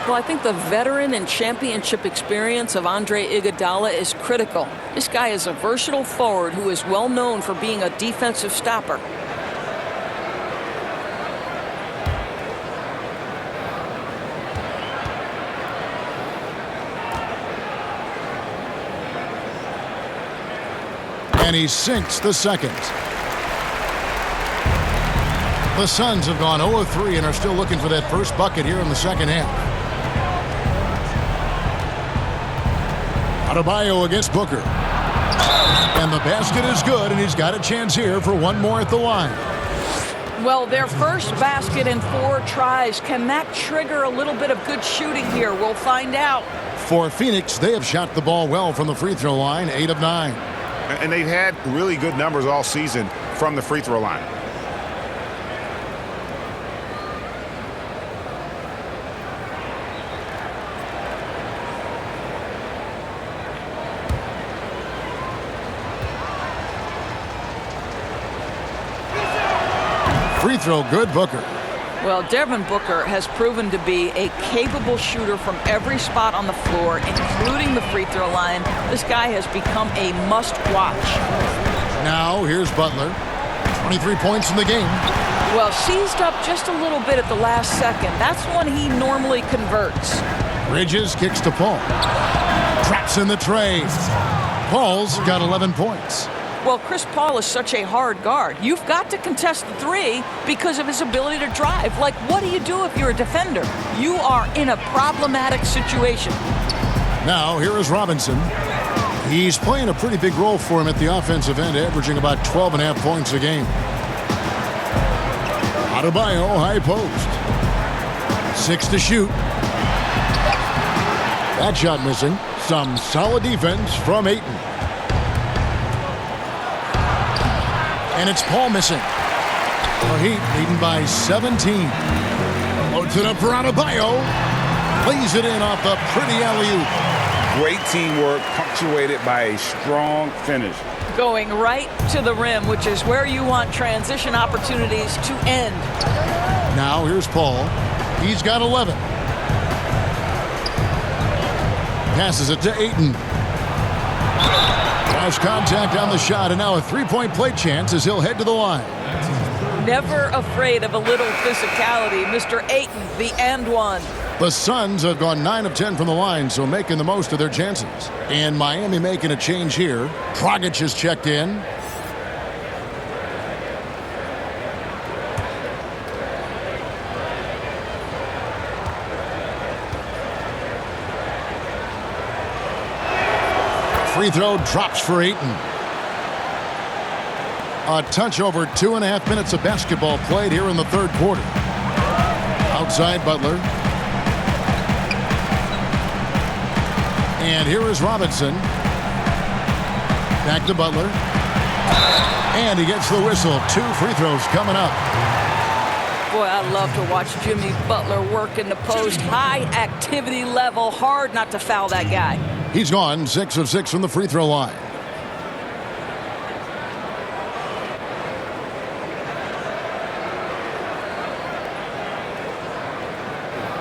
Well, I think the veteran and championship experience of Andre Iguodala is critical. This guy is a versatile forward who is well known for being a defensive stopper. And he sinks the second. The Suns have gone 0-3 and are still looking for that first bucket here in the second half. Adebayo against Booker. And the basket is good, and he's got a chance here for one more at the line. Well, their first basket in 4 tries. Can that trigger a little bit of good shooting here? We'll find out. For Phoenix, they have shot the ball well from the free throw line, 8 of 9. And they've had really good numbers all season from the free throw line. Free throw good, Booker. Well, Devin Booker has proven to be a capable shooter from every spot on the floor, including the free throw line. This guy has become a must-watch. Now, here's Butler. 23 points in the game. Well, seized up just a little bit at the last second. That's when he normally converts. Bridges kicks to Paul. Traps in the tray. Paul's got 11 points. Well, Chris Paul is such a hard guard. You've got to contest the 3 because of his ability to drive. Like, what do you do if you're a defender? You are in a problematic situation. Now, here is Robinson. He's playing a pretty big role for him at the offensive end, averaging about 12.5 points a game. Adebayo, high post. 6 to shoot. That shot missing. Some solid defense from Ayton. And it's Paul missing. The Heat leading by 17. Loads it up for Adebayo. Plays it in off the pretty alley-oop. Great teamwork punctuated by a strong finish. Going right to the rim, which is where you want transition opportunities to end. Now here's Paul. He's got 11. Passes it to Ayton. Crash contact on the shot, and now a three-point play chance as he'll head to the line. Never afraid of a little physicality. Mr. Ayton, the and one. The Suns have gone 9 of 10 from the line, so making the most of their chances. And Miami making a change here. Dragic has checked in. Free throw drops for Ayton. A touch over 2.5 minutes of basketball played here in the third quarter. Outside Butler. And here is Robinson. Back to Butler. And he gets the whistle. 2 free throws coming up. Boy, I love to watch Jimmy Butler work in the post. High activity level. Hard not to foul that guy. He's gone 6 of 6 from the free throw line.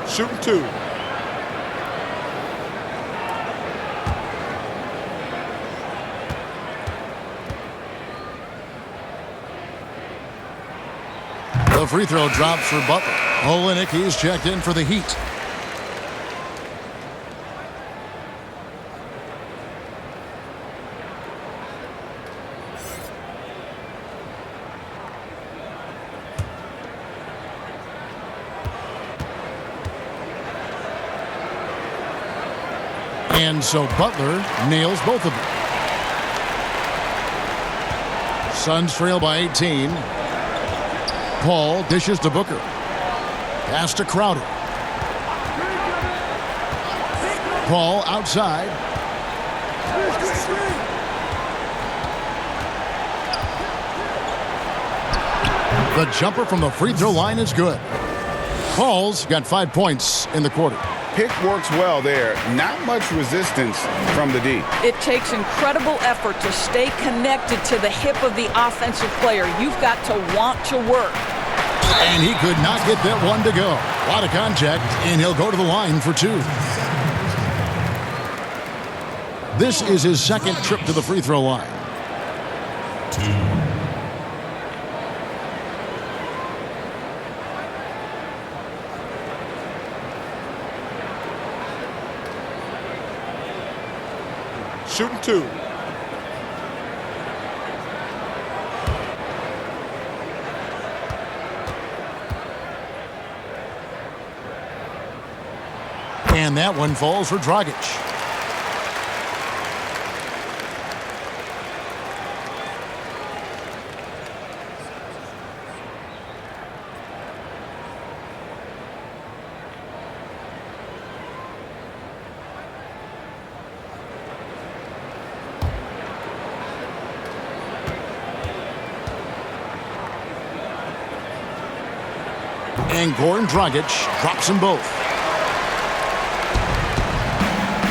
Shooting 2. The free throw drops for Butler. Olynyk, he's checked in for the Heat. And so Butler nails both of them. Suns trail by 18. Paul dishes to Booker. Pass to Crowder. Paul outside. The jumper from the free throw line is good. Paul's got 5 points in the quarter. Pick works well there. Not much resistance from the D. It takes incredible effort to stay connected to the hip of the offensive player. You've got to want to work. And he could not get that one to go. A lot of contact, and he'll go to the line for 2. This is his second trip to the free throw line. Shooting 2. And that one falls for Dragic. And Goran Dragic drops them both.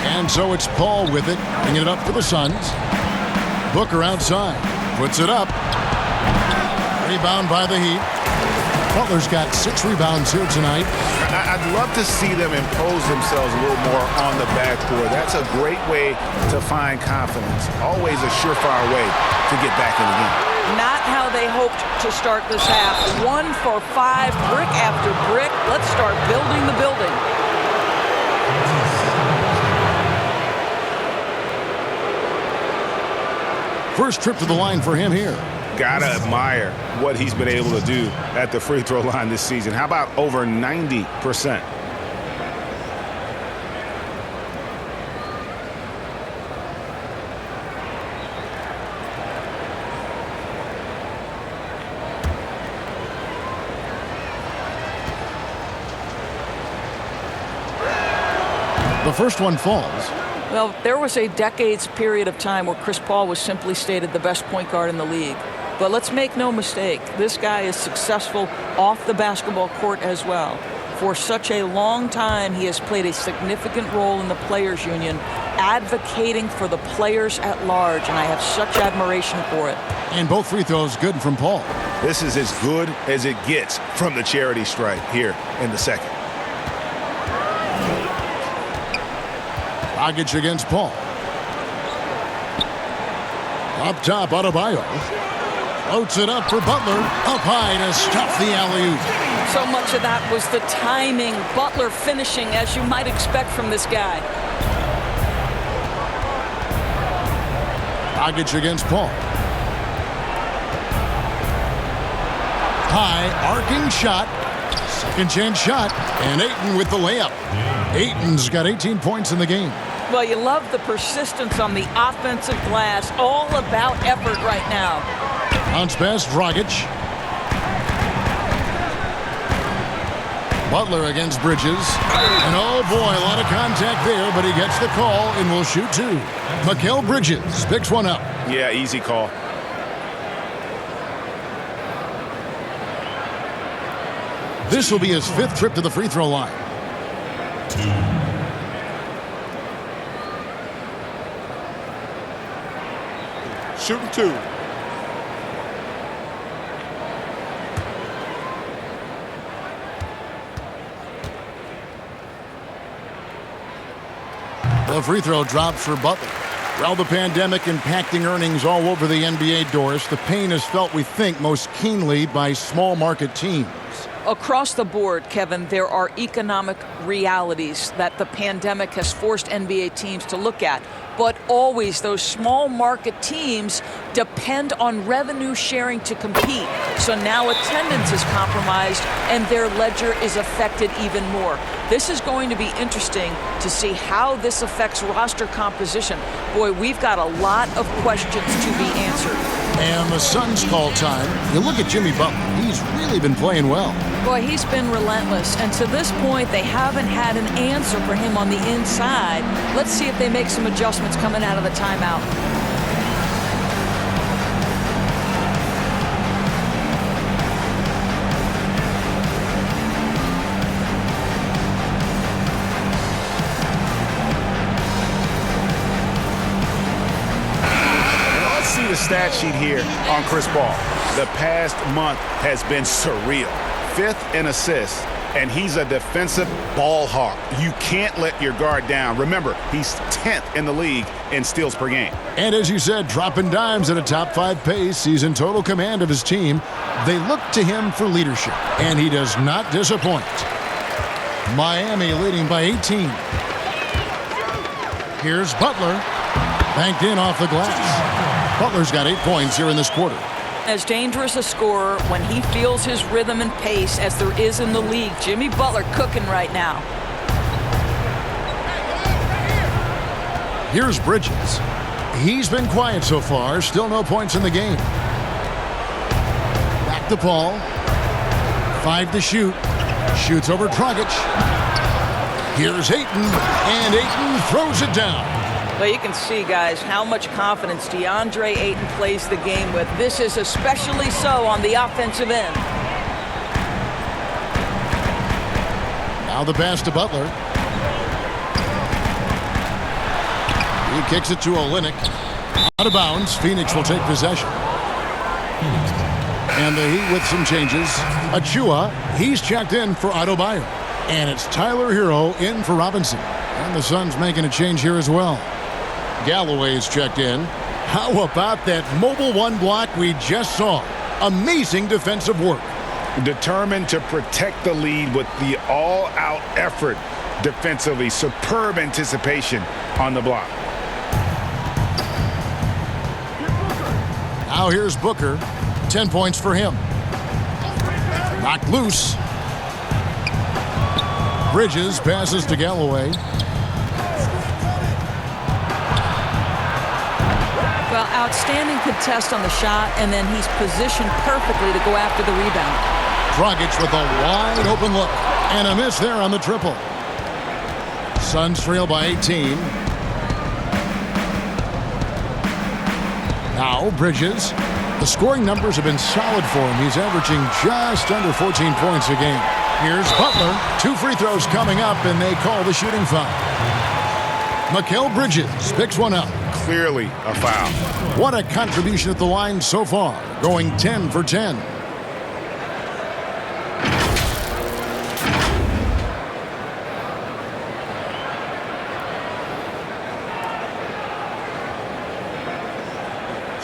And so it's Paul with it, bringing it up for the Suns. Booker outside, puts it up. Rebound by the Heat. Butler's got 6 rebounds here tonight. I'd love to see them impose themselves a little more on the backboard. That's a great way to find confidence. Always a surefire way to get back in the game. Not how they hoped to start this half. 1 for 5, brick after brick. Let's start building the building. First trip to the line for him here. Gotta admire what he's been able to do at the free throw line this season. How about over 90%? The first one falls. Well, there was a decades period of time where Chris Paul was simply stated the best point guard in the league. But let's make no mistake, this guy is successful off the basketball court as well. For such a long time, he has played a significant role in the Players Union advocating for the players at large, and I have such admiration for it. And both free throws good from Paul. This is as good as it gets from the charity stripe here in the second. Dragic against Paul. Up top, Adebayo. Floats it up for Butler. Up high to stop the alley-oop. So much of that was the timing. Butler finishing as you might expect from this guy. Dragic against Paul. High, arcing shot. Second chance shot. And Ayton with the layup. Ayton's got 18 points in the game. Well, you love the persistence on the offensive glass. All about effort right now. Bounce pass, Dragic. Butler against Bridges. And oh boy, a lot of contact there, but he gets the call and will shoot two. Mikal Bridges picks one up. Yeah, easy call. This will be his 5th trip to the free throw line. Shooting two. The free throw drops for Butler. Well, the pandemic impacting earnings all over the NBA, Doris. The pain is felt, we think, most keenly by small market teams. Across the board, Kevin, there are economic realities that the pandemic has forced NBA teams to look at. But always those small market teams depend on revenue sharing to compete. So now attendance is compromised and their ledger is affected even more. This is going to be interesting to see how this affects roster composition. Boy, we've got a lot of questions to be answered. And the Suns call time. You look at Jimmy Butler. He's really been playing well. Boy, he's been relentless. And to this point, they haven't had an answer for him on the inside. Let's see if they make some adjustments coming out of the timeout. The stat sheet here on Chris Paul. The past month has been surreal. 5th in assists, and he's a defensive ball hawk. You can't let your guard down. Remember, he's 10th in the league in steals per game. And as you said, dropping dimes at a top 5 pace. He's in total command of his team. They look to him for leadership, and he does not disappoint. Miami leading by 18. Here's Butler. Banked in off the glass. Butler's got 8 points here in this quarter. As dangerous a scorer when he feels his rhythm and pace as there is in the league. Jimmy Butler cooking right now. Here's Bridges. He's been quiet so far. Still no points in the game. Back to Paul. 5 to shoot. Shoots over Dragic. Here's Ayton. And Ayton throws it down. Well, you can see, guys, how much confidence DeAndre Ayton plays the game with. This is especially so on the offensive end. Now the pass to Butler. He kicks it to Olynyk. Out of bounds. Phoenix will take possession. And the Heat with some changes. Achua, he's checked in for Adebayo. And it's Tyler Hero in for Robinson. And the Suns making a change here as well. Galloway's checked in. How about that mobile one block we just saw? Amazing defensive work. Determined to protect the lead with the all-out effort defensively. Superb anticipation on the block. Now here's Booker. 10 points for him. Knocked loose. Bridges passes to Galloway. Well, outstanding contest on the shot, and then he's positioned perfectly to go after the rebound. Dragic with a wide open look. And a miss there on the triple. Suns trail by 18. Now Bridges. The scoring numbers have been solid for him. He's averaging just under 14 points a game. Here's Butler. 2 free throws coming up, and they call the shooting foul. Mikal Bridges picks one up. Clearly a foul. What a contribution at the line so far, going 10 for 10.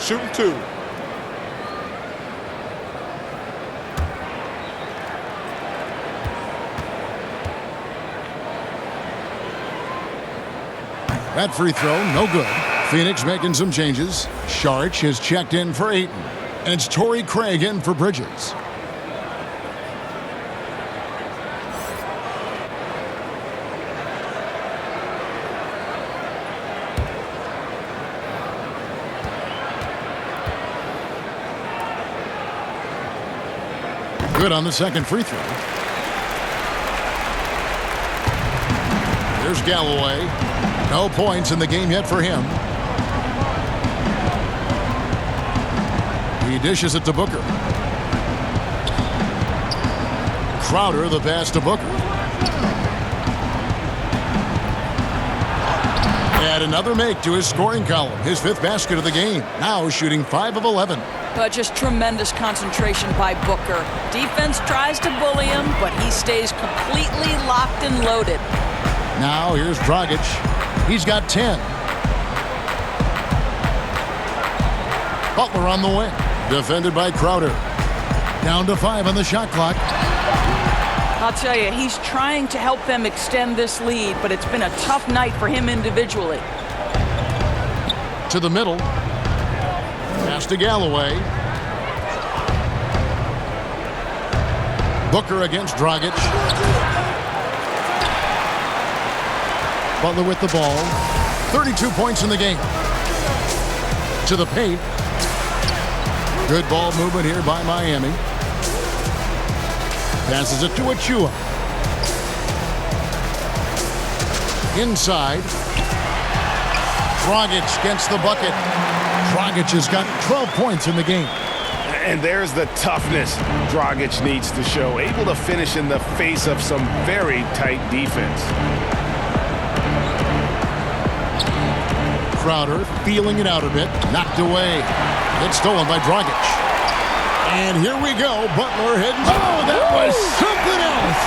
Shooting 2. That free throw, no good. Phoenix making some changes. Sharch has checked in for Ayton. And it's Torrey Craig in for Bridges. Good on the second free throw. Here's Galloway. No points in the game yet for him. He dishes it to Booker. Crowder the pass to Booker. Add another make to his scoring column. His 5th basket of the game. Now shooting 5 of 11. But just tremendous concentration by Booker. Defense tries to bully him, but he stays completely locked and loaded. Now here's Dragic. He's got 10. Butler on the wing. Defended by Crowder. Down to 5 on the shot clock. I'll tell you, he's trying to help them extend this lead, but it's been a tough night for him individually. To the middle. Pass to Galloway. Booker against Dragic. Butler with the ball. 32 points in the game. To the paint. Good ball movement here by Miami. Passes it to Achua. Inside. Dragic gets the bucket. Dragic has got 12 points in the game. And there's the toughness Dragic needs to show. Able to finish in the face of some very tight defense. Crowder feeling it out a bit. Knocked away. It's stolen by Dragic. And here we go. Butler heading. Oh, that was something else.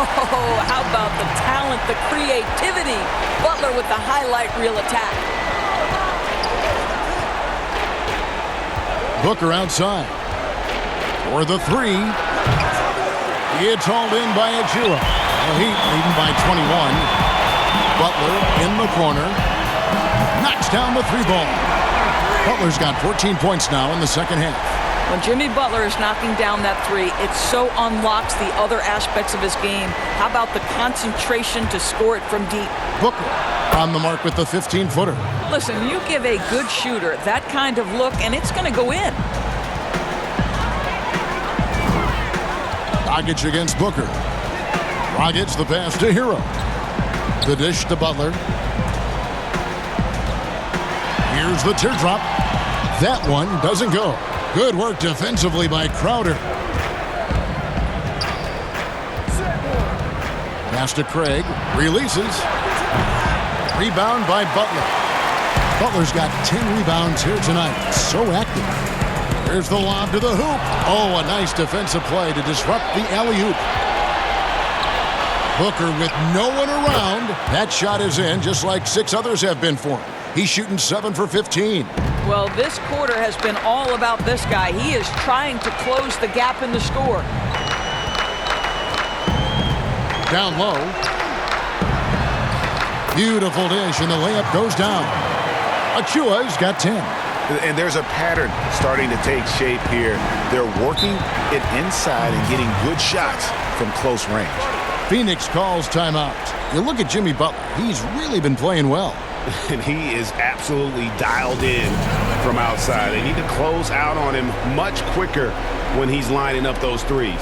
Oh, how about the talent, the creativity? Butler with the highlight reel attack. Booker outside. For the 3. It's hauled in by Achua. The Heat leading by 21. Butler in the corner. Knocks down the 3 ball. Butler's got 14 points now in the second half. When Jimmy Butler is knocking down that 3, it so unlocks the other aspects of his game. How about the concentration to score it from deep? Booker on the mark with the 15-footer. Listen, you give a good shooter that kind of look, and it's going to go in. Dragic against Booker. Dragic the pass to Hero. The dish to Butler. Here's the teardrop. That one doesn't go. Good work defensively by Crowder. Pass to Craig. Releases. Rebound by Butler. Butler's got 10 rebounds here tonight. So active. There's the lob to the hoop. Oh, a nice defensive play to disrupt the alley-oop. Booker with no one around. That shot is in, just like 6 others have been for him. He's shooting 7 for 15. Well, this quarter has been all about this guy. He is trying to close the gap in the score. Down low. Beautiful dish, and the layup goes down. Achua's got 10. And there's a pattern starting to take shape here. They're working it inside and getting good shots from close range. Phoenix calls timeout. You look at Jimmy Butler. He's really been playing well. And he is absolutely dialed in from outside. They need to close out on him much quicker when he's lining up those threes.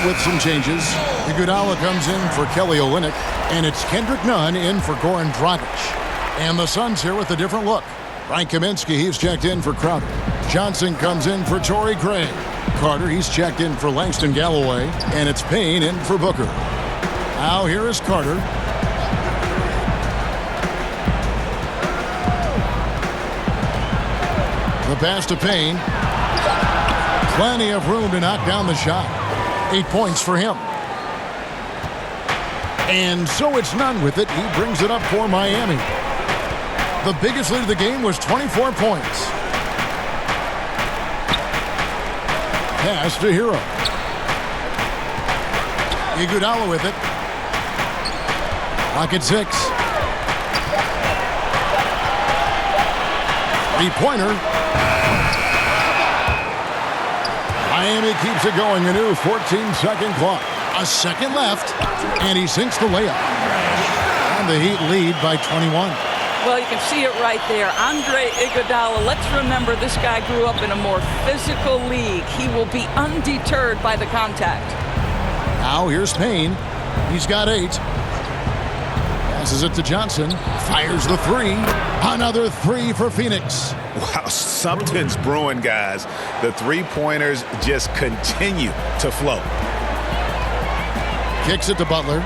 with some changes. Goodymo comes in for Kelly Olynyk, and it's Kendrick Nunn in for Goran Dragic. And the Suns here with a different look. Frank Kaminsky, he's checked in for Crowder. Johnson comes in for Torrey Craig. Carter, he's checked in for Langston Galloway. And it's Payne in for Booker. Now here is Carter. The pass to Payne. Plenty of room to knock down the shot. 8 points for him. And so it's Nunn with it. He brings it up for Miami. The biggest lead of the game was 24 points. Pass to Hero. Iguodala with it. Clock at 6. Three-pointer. Miami keeps it going. A new 14-second clock. A second left, and he sinks the layup. And the Heat lead by 21. Well, you can see it right there. Andre Iguodala, let's remember this guy grew up in a more physical league. He will be undeterred by the contact. Now here's Payne. He's got 8. Passes it to Johnson. Fires the 3. Another 3 for Phoenix. Wow, something's brewing, guys. The three-pointers just continue to flow. Kicks it to Butler.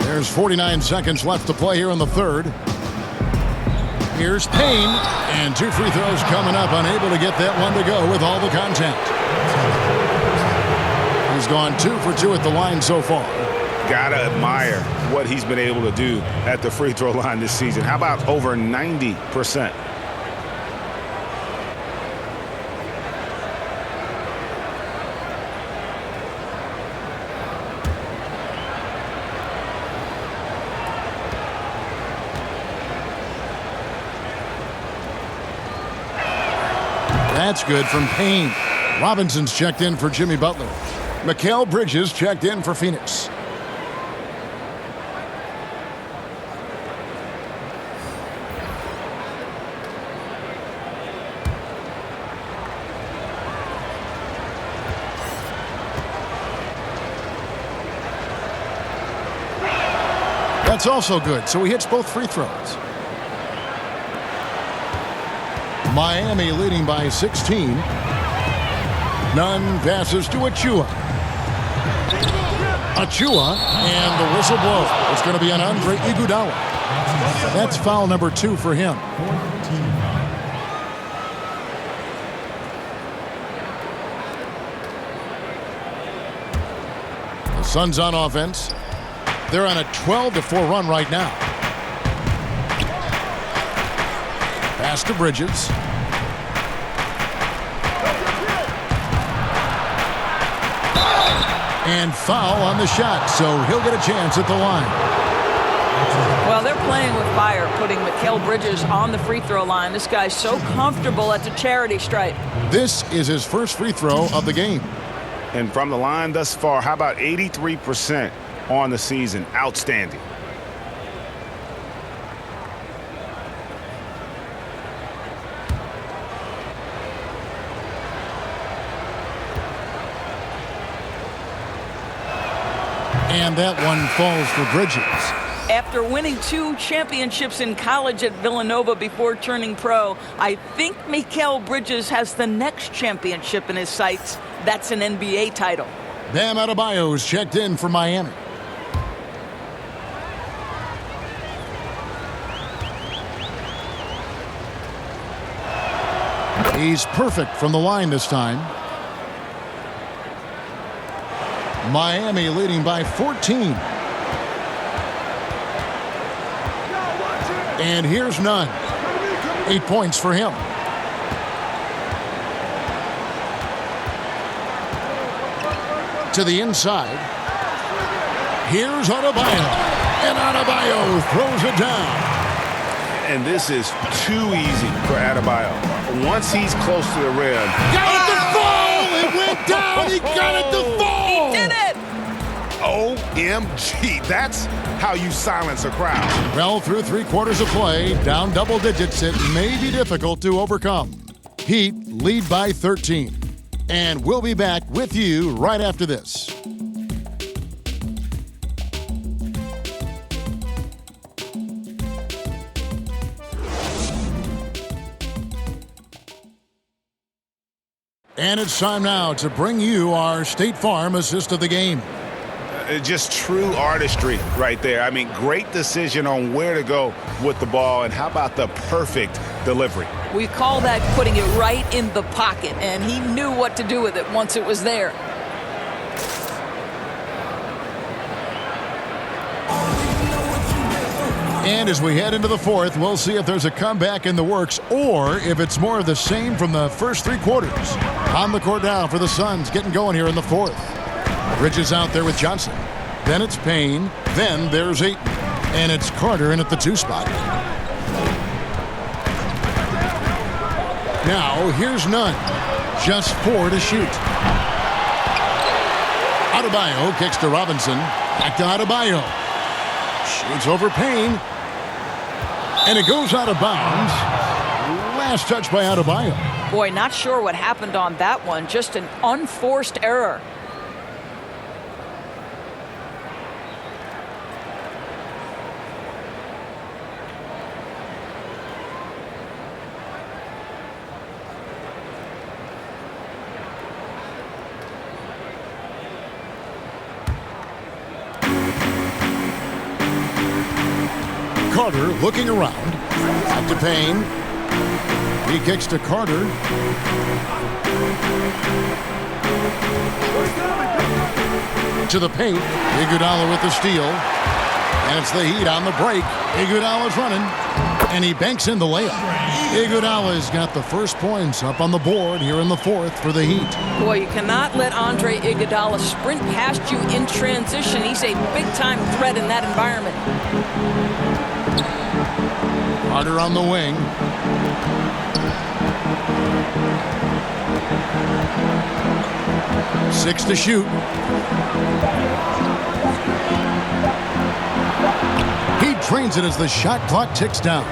There's 49 seconds left to play here in the third. Here's Payne, and 2 free throws coming up, unable to get that one to go with all the contact. He's gone 2 for 2 at the line so far. Gotta admire what he's been able to do at the free throw line this season. How about over 90%? That's good from Payne. Robinson's checked in for Jimmy Butler. Mikal Bridges checked in for Phoenix. That's also good, so he hits both free throws. Miami leading by 16. Nunn passes to Achua. Achua, and the whistle blows. It's going to be an Andre Iguodala. That's foul number 2 for him. The Suns on offense. They're on a 12-4 run right now. Pass to Bridges. And foul on the shot, so he'll get a chance at the line. Well, they're playing with fire, putting Mikal Bridges on the free throw line. This guy's so comfortable at the charity stripe. This is his first free throw of the game. And from the line thus far, how about 83% on the season? Outstanding. And that one falls for Bridges. After winning 2 championships in college at Villanova before turning pro, I think Mikal Bridges has the next championship in his sights. That's an NBA title. Bam Adebayo's checked in for Miami. He's perfect from the line this time. Miami leading by 14. And here's Nunn. 8 points for him. To the inside. Here's Adebayo. And Adebayo throws it down. And this is too easy for Adebayo. Once he's close to the rim. Got it to fall! It went down! He got it to fall! He did it! Oh, OMG, that's how you silence a crowd. Well, through 3/4 of play, down double digits, it may be difficult to overcome. Heat lead by 13. And we'll be back with you right after this. And it's time now to bring you our State Farm assist of the game. Just true artistry right there. I mean, great decision on where to go with the ball, and how about the perfect delivery? We call that putting it right in the pocket, and he knew what to do with it once it was there. And as we head into the fourth, we'll see if there's a comeback in the works or if it's more of the same from the first 3/4. On the court now for the Suns, getting going here in the fourth. Bridges out there with Johnson. Then it's Payne. Then there's Ayton. And it's Carter in at the 2 spot. Now here's Nunn. Just 4 to shoot. Adebayo kicks to Robinson. Back to Adebayo. Shoots over Payne. And it goes out of bounds. Last touch by Adebayo. Boy, not sure what happened on that one. Just an unforced error. Carter looking around. Back to Payne. He kicks to Carter. To the paint. Iguodala with the steal. And it's the Heat on the break. Iguodala's running. And he banks in the layup. Iguodala's got the first points up on the board here in the fourth for the Heat. Boy, you cannot let Andre Iguodala sprint past you in transition. He's a big-time threat in that environment. Carter on the wing. Six to shoot. He drains it as the shot clock ticks down.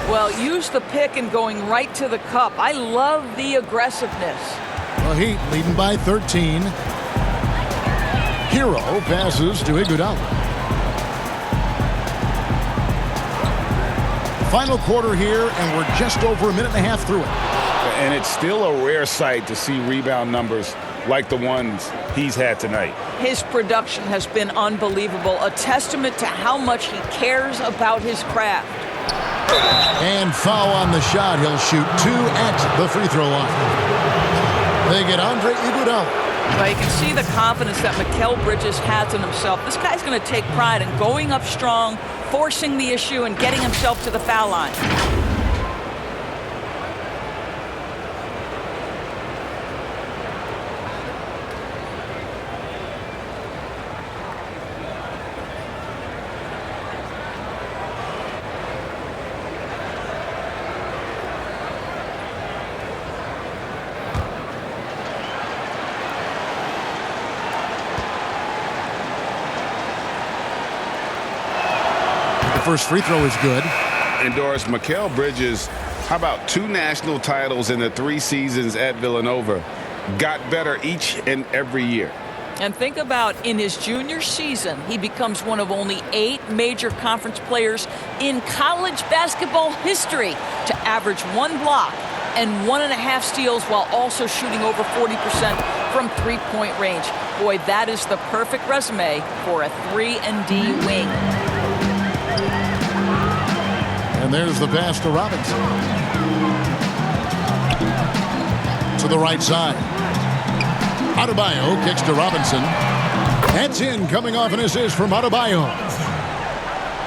Well, use the pick and going right to the cup. I love the aggressiveness. The Heat leading by 13. Hero passes to Iguodala. Final quarter here, and we're just over a minute and a half through it. And it's still a rare sight to see rebound numbers like the ones he's had tonight. His production has been unbelievable, a testament to how much he cares about his craft. And foul on the shot. He'll shoot 2 at the free throw line. They get Andre Iguodala. Well, you can see the confidence that Mikal Bridges has in himself. This guy's going to take pride in going up strong, forcing the issue, and getting himself to the foul line. First free throw is good. And Doris, Mikal Bridges, how about 2 national titles in the 3 seasons at Villanova? Got better each and every year. And think about in his junior season, he becomes one of only 8 major conference players in college basketball history to average 1 block and 1.5 steals while also shooting over 40% from three-point range. Boy, that is the perfect resume for a 3-and-D wing. And there's the pass to Robinson. To the right side. Adebayo kicks to Robinson. That's in, coming off an assist from Adebayo.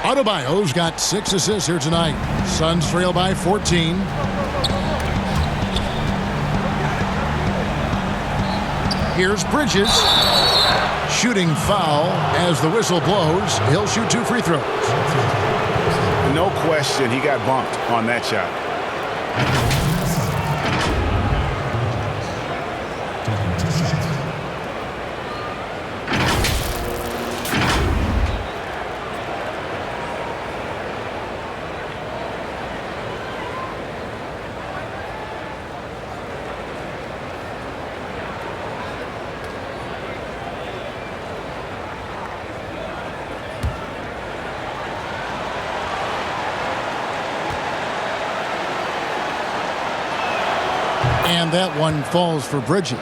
Adebayo's got 6 assists here tonight. Suns trail by 14. Here's Bridges. Shooting foul as the whistle blows. He'll shoot 2 free throws. No question, he got bumped on that shot. And that one falls for Bridges.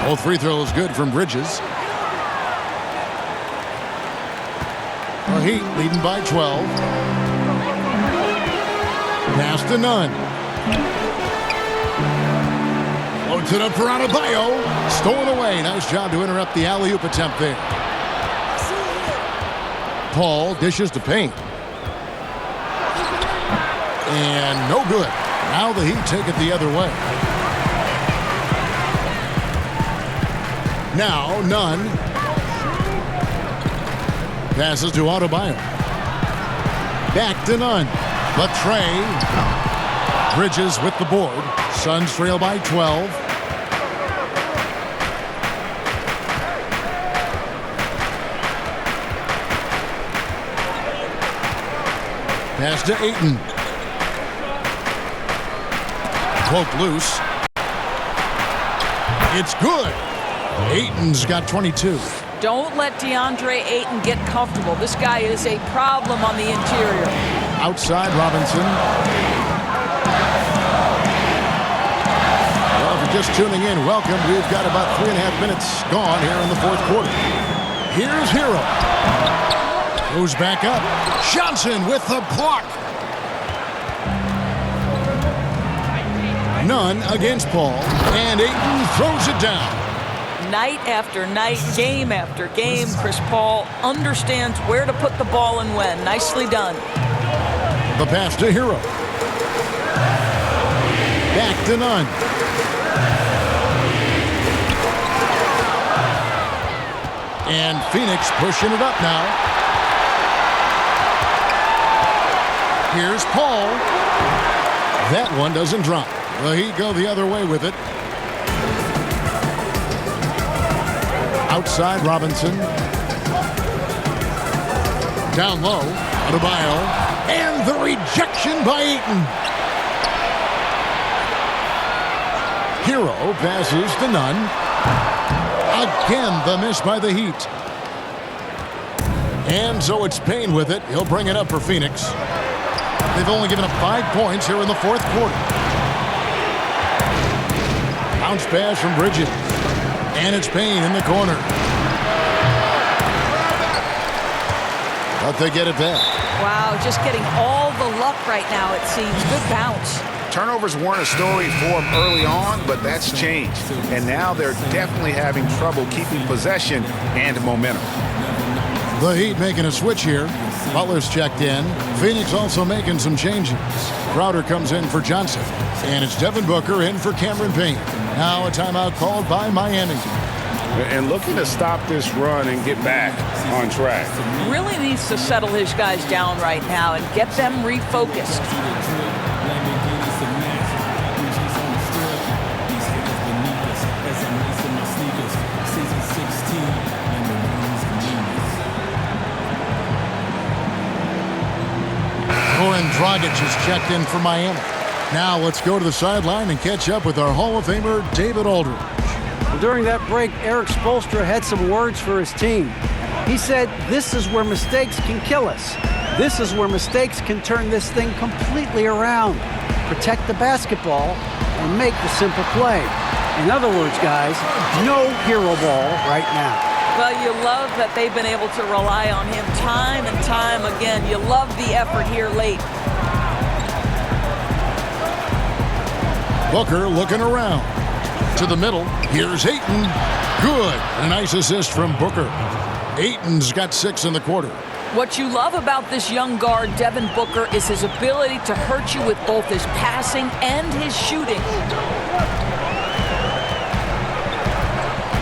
Both free throws good from Bridges. The Heat leading by 12. Pass to Nunn. Loads it up for Adebayo. Stolen away. Nice job to interrupt the alley-oop attempt there. Paul dishes to Payne. And no good. Now the Heat take it the other way. Now Nunn. Passes to Adebayo. Back to Nunn. Latrey. Bridges with the board. Suns trail by 12. Pass to Ayton. Poke loose. It's good. Ayton's got 22. Don't let DeAndre Ayton get comfortable. This guy is a problem on the interior. Outside Robinson. Well, if you're just tuning in, welcome. We've got about 3.5 minutes gone here in the fourth quarter. Here's Hero. Goes back up. Johnson with the block. Nunn against Paul. And Ayton throws it down. Night after night, game after game, Chris Paul understands where to put the ball and when. Nicely done. The pass to Hero. Back to Nunn. And Phoenix pushing it up now. Here's Paul. That one doesn't drop. The Heat go the other way with it. Outside Robinson. Down low. Adebayo. And the rejection by Ayton. Hero passes to Nunn. Again, the miss by the Heat. And so it's Payne with it. He'll bring it up for Phoenix. They've only given up 5 points here in the fourth quarter. Bounce pass from Bridges. And it's Payne in the corner. But they get it back. Wow, just getting all the luck right now, it seems. Good bounce. Turnovers weren't a story for them early on, but that's changed. And now they're definitely having trouble keeping possession and momentum. The Heat making a switch here. Butler's checked in. Phoenix also making some changes. Crowder comes in for Johnson. And it's Devin Booker in for Cameron Payne. Now a timeout called by Miami. And looking to stop this run and get back on track. Really needs to settle his guys down right now and get them refocused. Goran Dragic is checked in for Miami. Now let's go to the sideline and catch up with our Hall of Famer, David Aldridge. Well, during that break, Eric Spoelstra had some words for his team. He said, "This is where mistakes can kill us. This is where mistakes can turn this thing completely around. Protect the basketball and make the simple play." In other words, guys, no hero ball right now. Well, you love that they've been able to rely on him time and time again. You love the effort here late. Booker looking around. To the middle. Here's Ayton. Good. A nice assist from Booker. Ayton's got 6 in the quarter. What you love about this young guard, Devin Booker, is his ability to hurt you with both his passing and his shooting.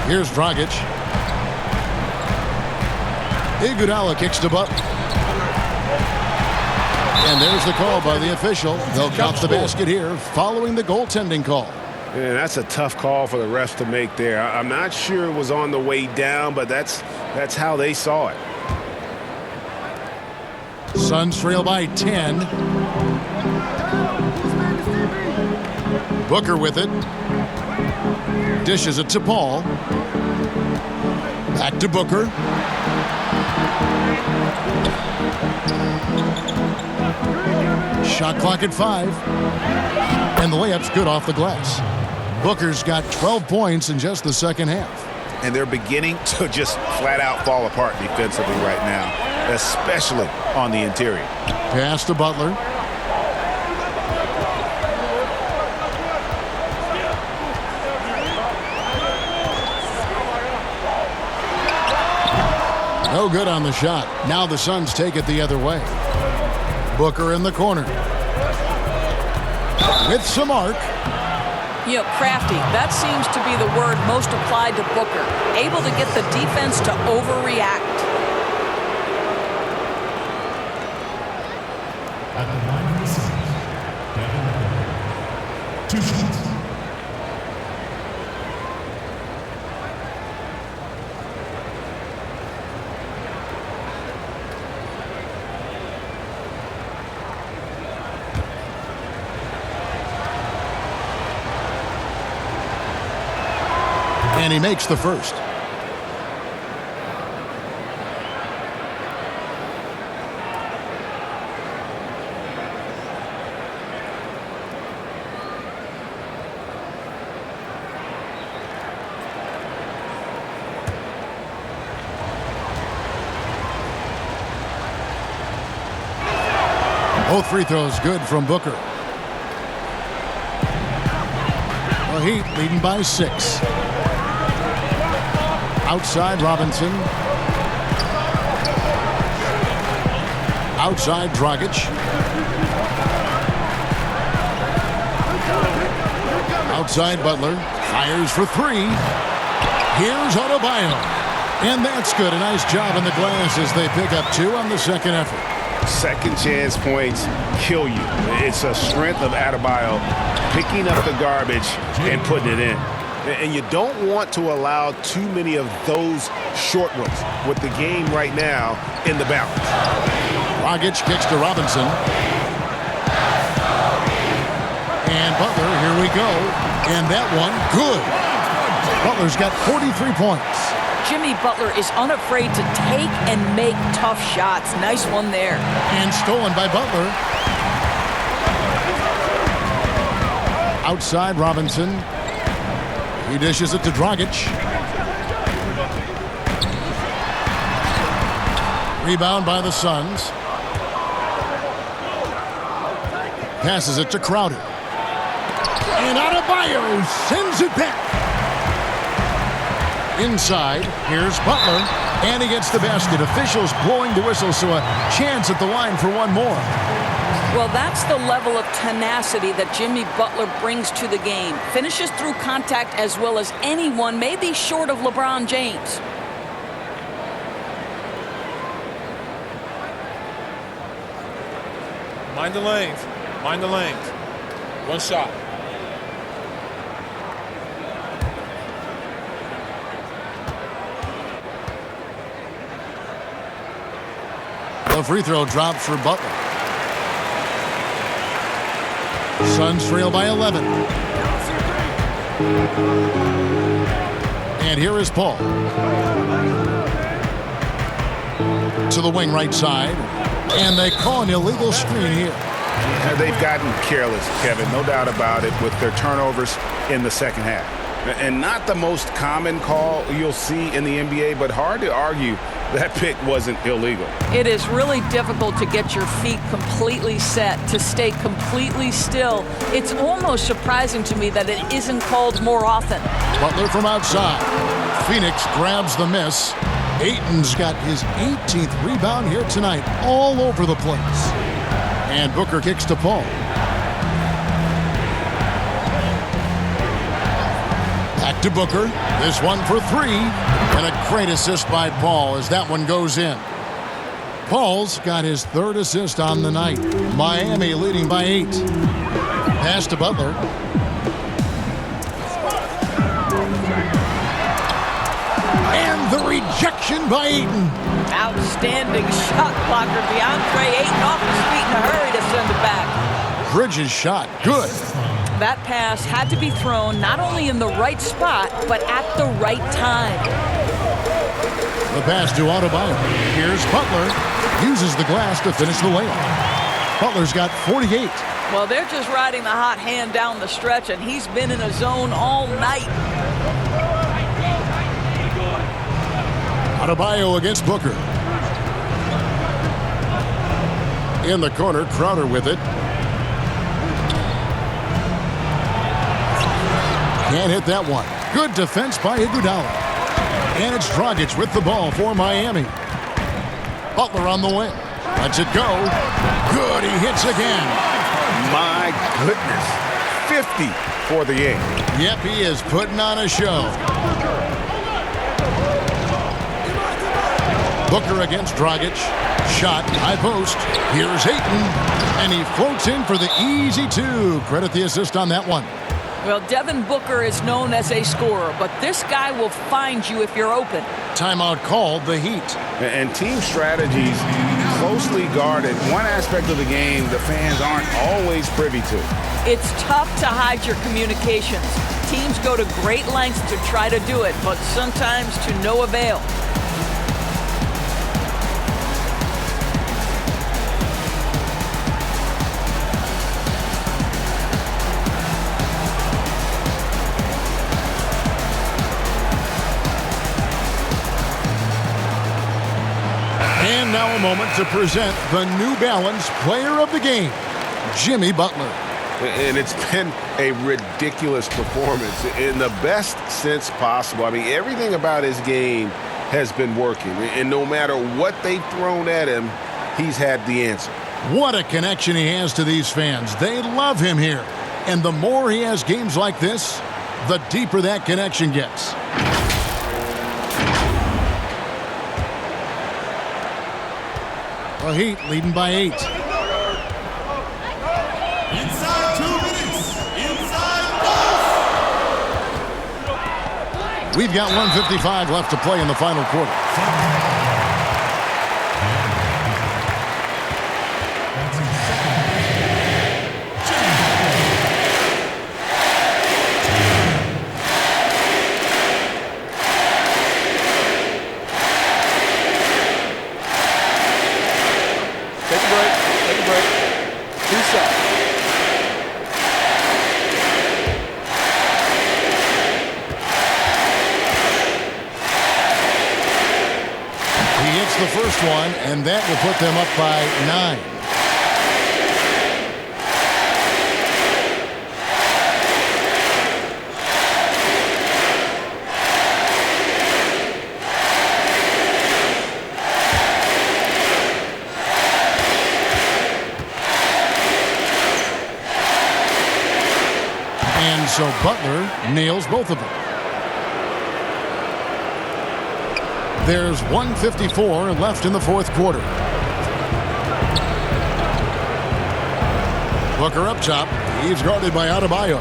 Here's Dragic. Iguodala kicks to Butler. And there's the call by the official. They'll count the basket here following the goaltending call. And that's a tough call for the refs to make there. I'm not sure it was on the way down, but that's how they saw it. Suns trail by 10. Booker with it. Dishes it to Paul. Back to Booker. Shot clock at 5. And the layup's good off the glass. Booker's got 12 points in just the second half. And they're beginning to just flat out fall apart defensively right now, especially on the interior. Pass to Butler. No good on the shot. Now the Suns take it the other way. Booker in the corner. With some arc. You know, crafty, that seems to be the word most applied to Booker. Able to get the defense to overreact. At the line of the Suns, Devin Booker. 2 shots. And he makes the first. Both free throws good from Booker. The Heat leading by 6. Outside Robinson. Outside Dragic. Outside Butler. Fires for 3. Here's Adebayo. And that's good. A nice job in the glass as they pick up 2 on the second effort. Second chance points kill you. It's a strength of Adebayo picking up the garbage and putting it in. And you don't want to allow too many of those short ones with the game right now in the balance. Dragic kicks to Robinson. And Butler, here we go. And that one, good. Butler's got 43 points. Jimmy Butler is unafraid to take and make tough shots. Nice one there. And stolen by Butler. Outside Robinson. He dishes it to Dragic. Rebound by the Suns. Passes it to Crowder. And Adebayo sends it back. Inside, here's Butler. And he gets the basket. Officials blowing the whistle, so a chance at the line for one more. Well, that's the level of tenacity that Jimmy Butler brings to the game. Finishes through contact as well as anyone, maybe short of LeBron James. Mind the lanes. Mind the lanes. 1 shot. The free throw drops for Butler. Suns trail by 11. And here is Paul. To the wing right side. And they call an illegal screen here. They've gotten careless, Kevin, no doubt about it, with their turnovers in the second half. And not the most common call you'll see in the NBA, but hard to argue that pick wasn't illegal. It is really difficult to get your feet completely set, to stay completely still. It's almost surprising to me that it isn't called more often. Butler from outside. Phoenix grabs the miss. Ayton's got his 18th rebound here tonight, all over the place. And Booker kicks to Paul. Back to Booker. This one for 3. And a great assist by Paul as that one goes in. Paul's got his 3rd assist on the night. Miami leading by 8. Pass to Butler. And The rejection by Ayton. Outstanding shot blocker. DeAndre Ayton off his feet in a hurry to send it back. Bridges shot. Good. That pass had to be thrown not only in the right spot, but at the right time. The pass to Adebayo. Here's Butler. Uses the glass to finish the layup. Butler's got 48. Well, they're just riding the hot hand down the stretch, and he's been in a zone all night. Adebayo against Booker. In the corner, Crowder with it. Can't hit that one. Good defense by Iguodala. And it's Dragic with the ball for Miami. Butler on the wing. Lets it go. Good, he hits again. My goodness. 50 for the game. Yep, he is putting on a show. Booker against Dragic. Shot, high post. Here's Ayton. And he floats in for the easy two. Credit the assist on that one. Well, Devin Booker is known as a scorer, but this guy will find you if you're open. Timeout called, the Heat. And team strategies closely guarded. One aspect of the game the fans aren't always privy to. It's tough to hide your communications. Teams go to great lengths to try to do it, but sometimes to no avail. And now a moment to present the New Balance Player of the Game, Jimmy Butler. And it's been a ridiculous performance in the best sense possible. I mean, everything about his game has been working. And no matter what they've thrown at him, he's had the answer. What a connection he has to these fans. They love him here. And the more he has games like this, the deeper that connection gets. The Heat leading by 8. Inside 2 minutes. Inside. We've got 1:55 left to play in the final quarter. The first one, and that will put them up by 9. And so Butler nails both of them. There's 1:54 left in the fourth quarter. Booker up top. He's guarded by Adebayo.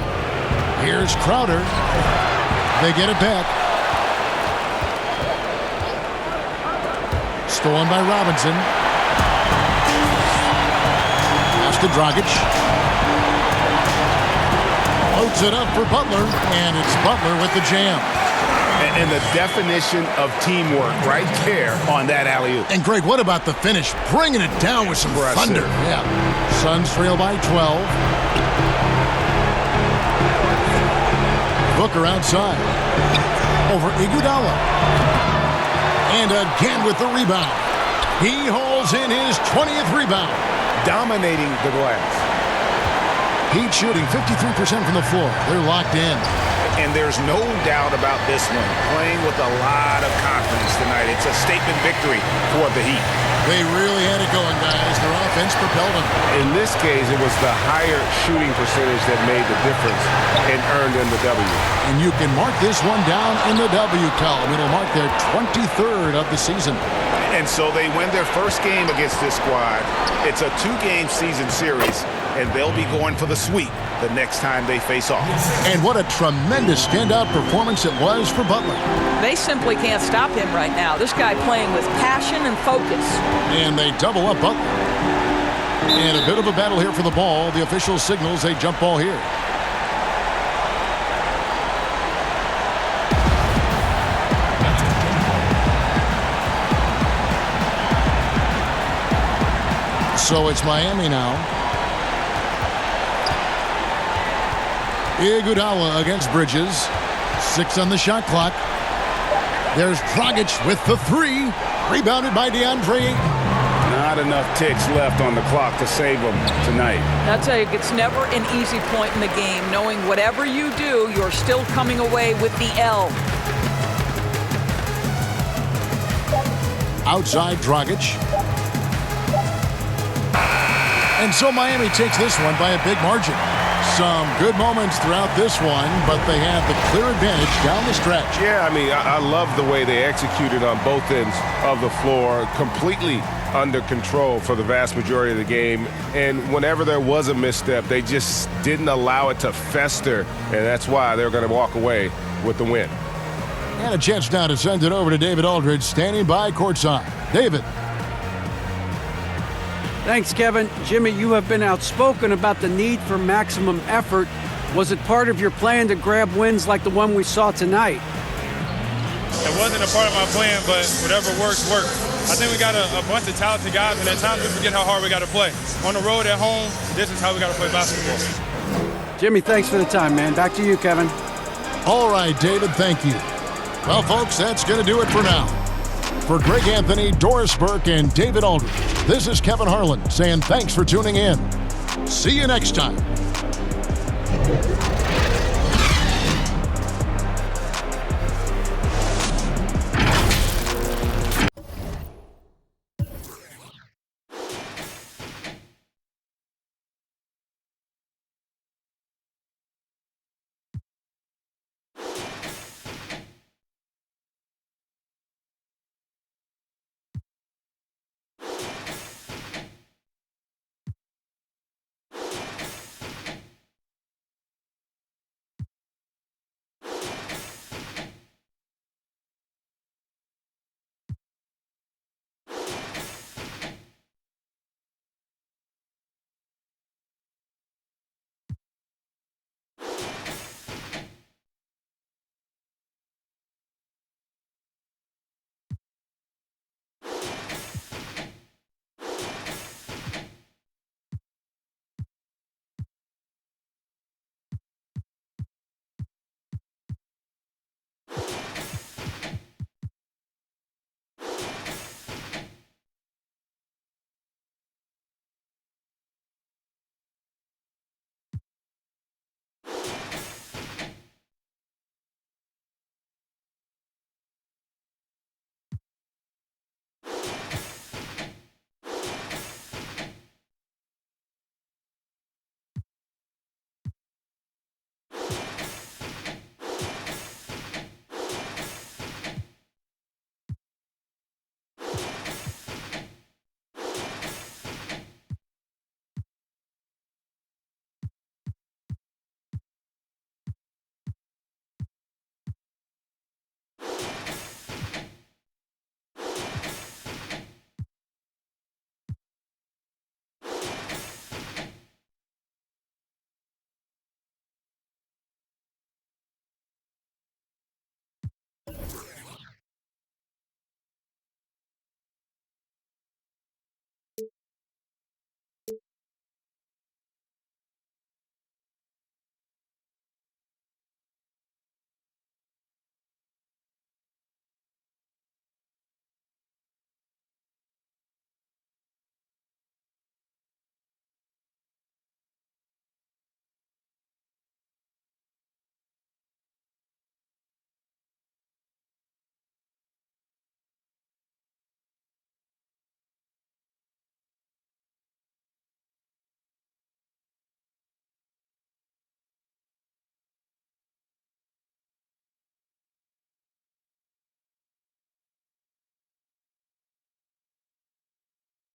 Here's Crowder. They get it back. Stolen by Robinson. Pass to Dragic. Floats it up for Butler, and it's Butler with the jam. And the definition of teamwork right there on that alley-oop. And Greg, what about the finish? Bringing it down with some thunder. Yeah. Suns trail by 12. Booker outside. Over Iguodala. And again with the rebound. He hauls in his 20th rebound. Dominating the glass. Heat shooting 53% from the floor. They're locked in. And there's no doubt about this one. Playing with a lot of confidence tonight. It's a statement victory for the Heat. They really had it going, guys. Their offense propelled them. In this case, it was the higher shooting percentage that made the difference and earned them the W. And you can mark this one down in the W column. It'll mark their 23rd of the season. And so they win their first game against this squad. It's a 2-game season series, and they'll be going for the sweep the next time they face off. And what a tremendous standout performance it was for Butler. They simply can't stop him right now. This guy playing with passion and focus. And they double up Butler. And a bit of a battle here for the ball. The official signals a jump ball here. So it's Miami now. Iguodala against Bridges. 6 on the shot clock. There's Dragic with the 3. Rebounded by DeAndre Ayton. Not enough ticks left on the clock to save them tonight. I'll tell you, it's never an easy point in the game, knowing whatever you do, you're still coming away with the L. Outside Dragic. And so Miami takes this one by a big margin. Some good moments throughout this one, but they have the clear advantage down the stretch. Yeah, I mean, I love the way they executed on both ends of the floor, completely under control for the vast majority of the game. And whenever there was a misstep, they just didn't allow it to fester, and that's why they're going to walk away with the win. And a chance now to send it over to David Aldridge, standing by courtside. David. Thanks, Kevin. Jimmy, you have been outspoken about the need for maximum effort. Was it part of your plan to grab wins like the one we saw tonight? It wasn't a part of my plan, but whatever works, works. I think we got a bunch of talented guys, and at times we forget how hard we got to play. On the road, at home, this is how we got to play basketball. Jimmy, thanks for the time, man. Back to you, Kevin. All right, David, thank you. Well, folks, that's going to do it for now. For Greg Anthony, Doris Burke, and David Aldridge, this is Kevin Harlan saying thanks for tuning in. See you next time.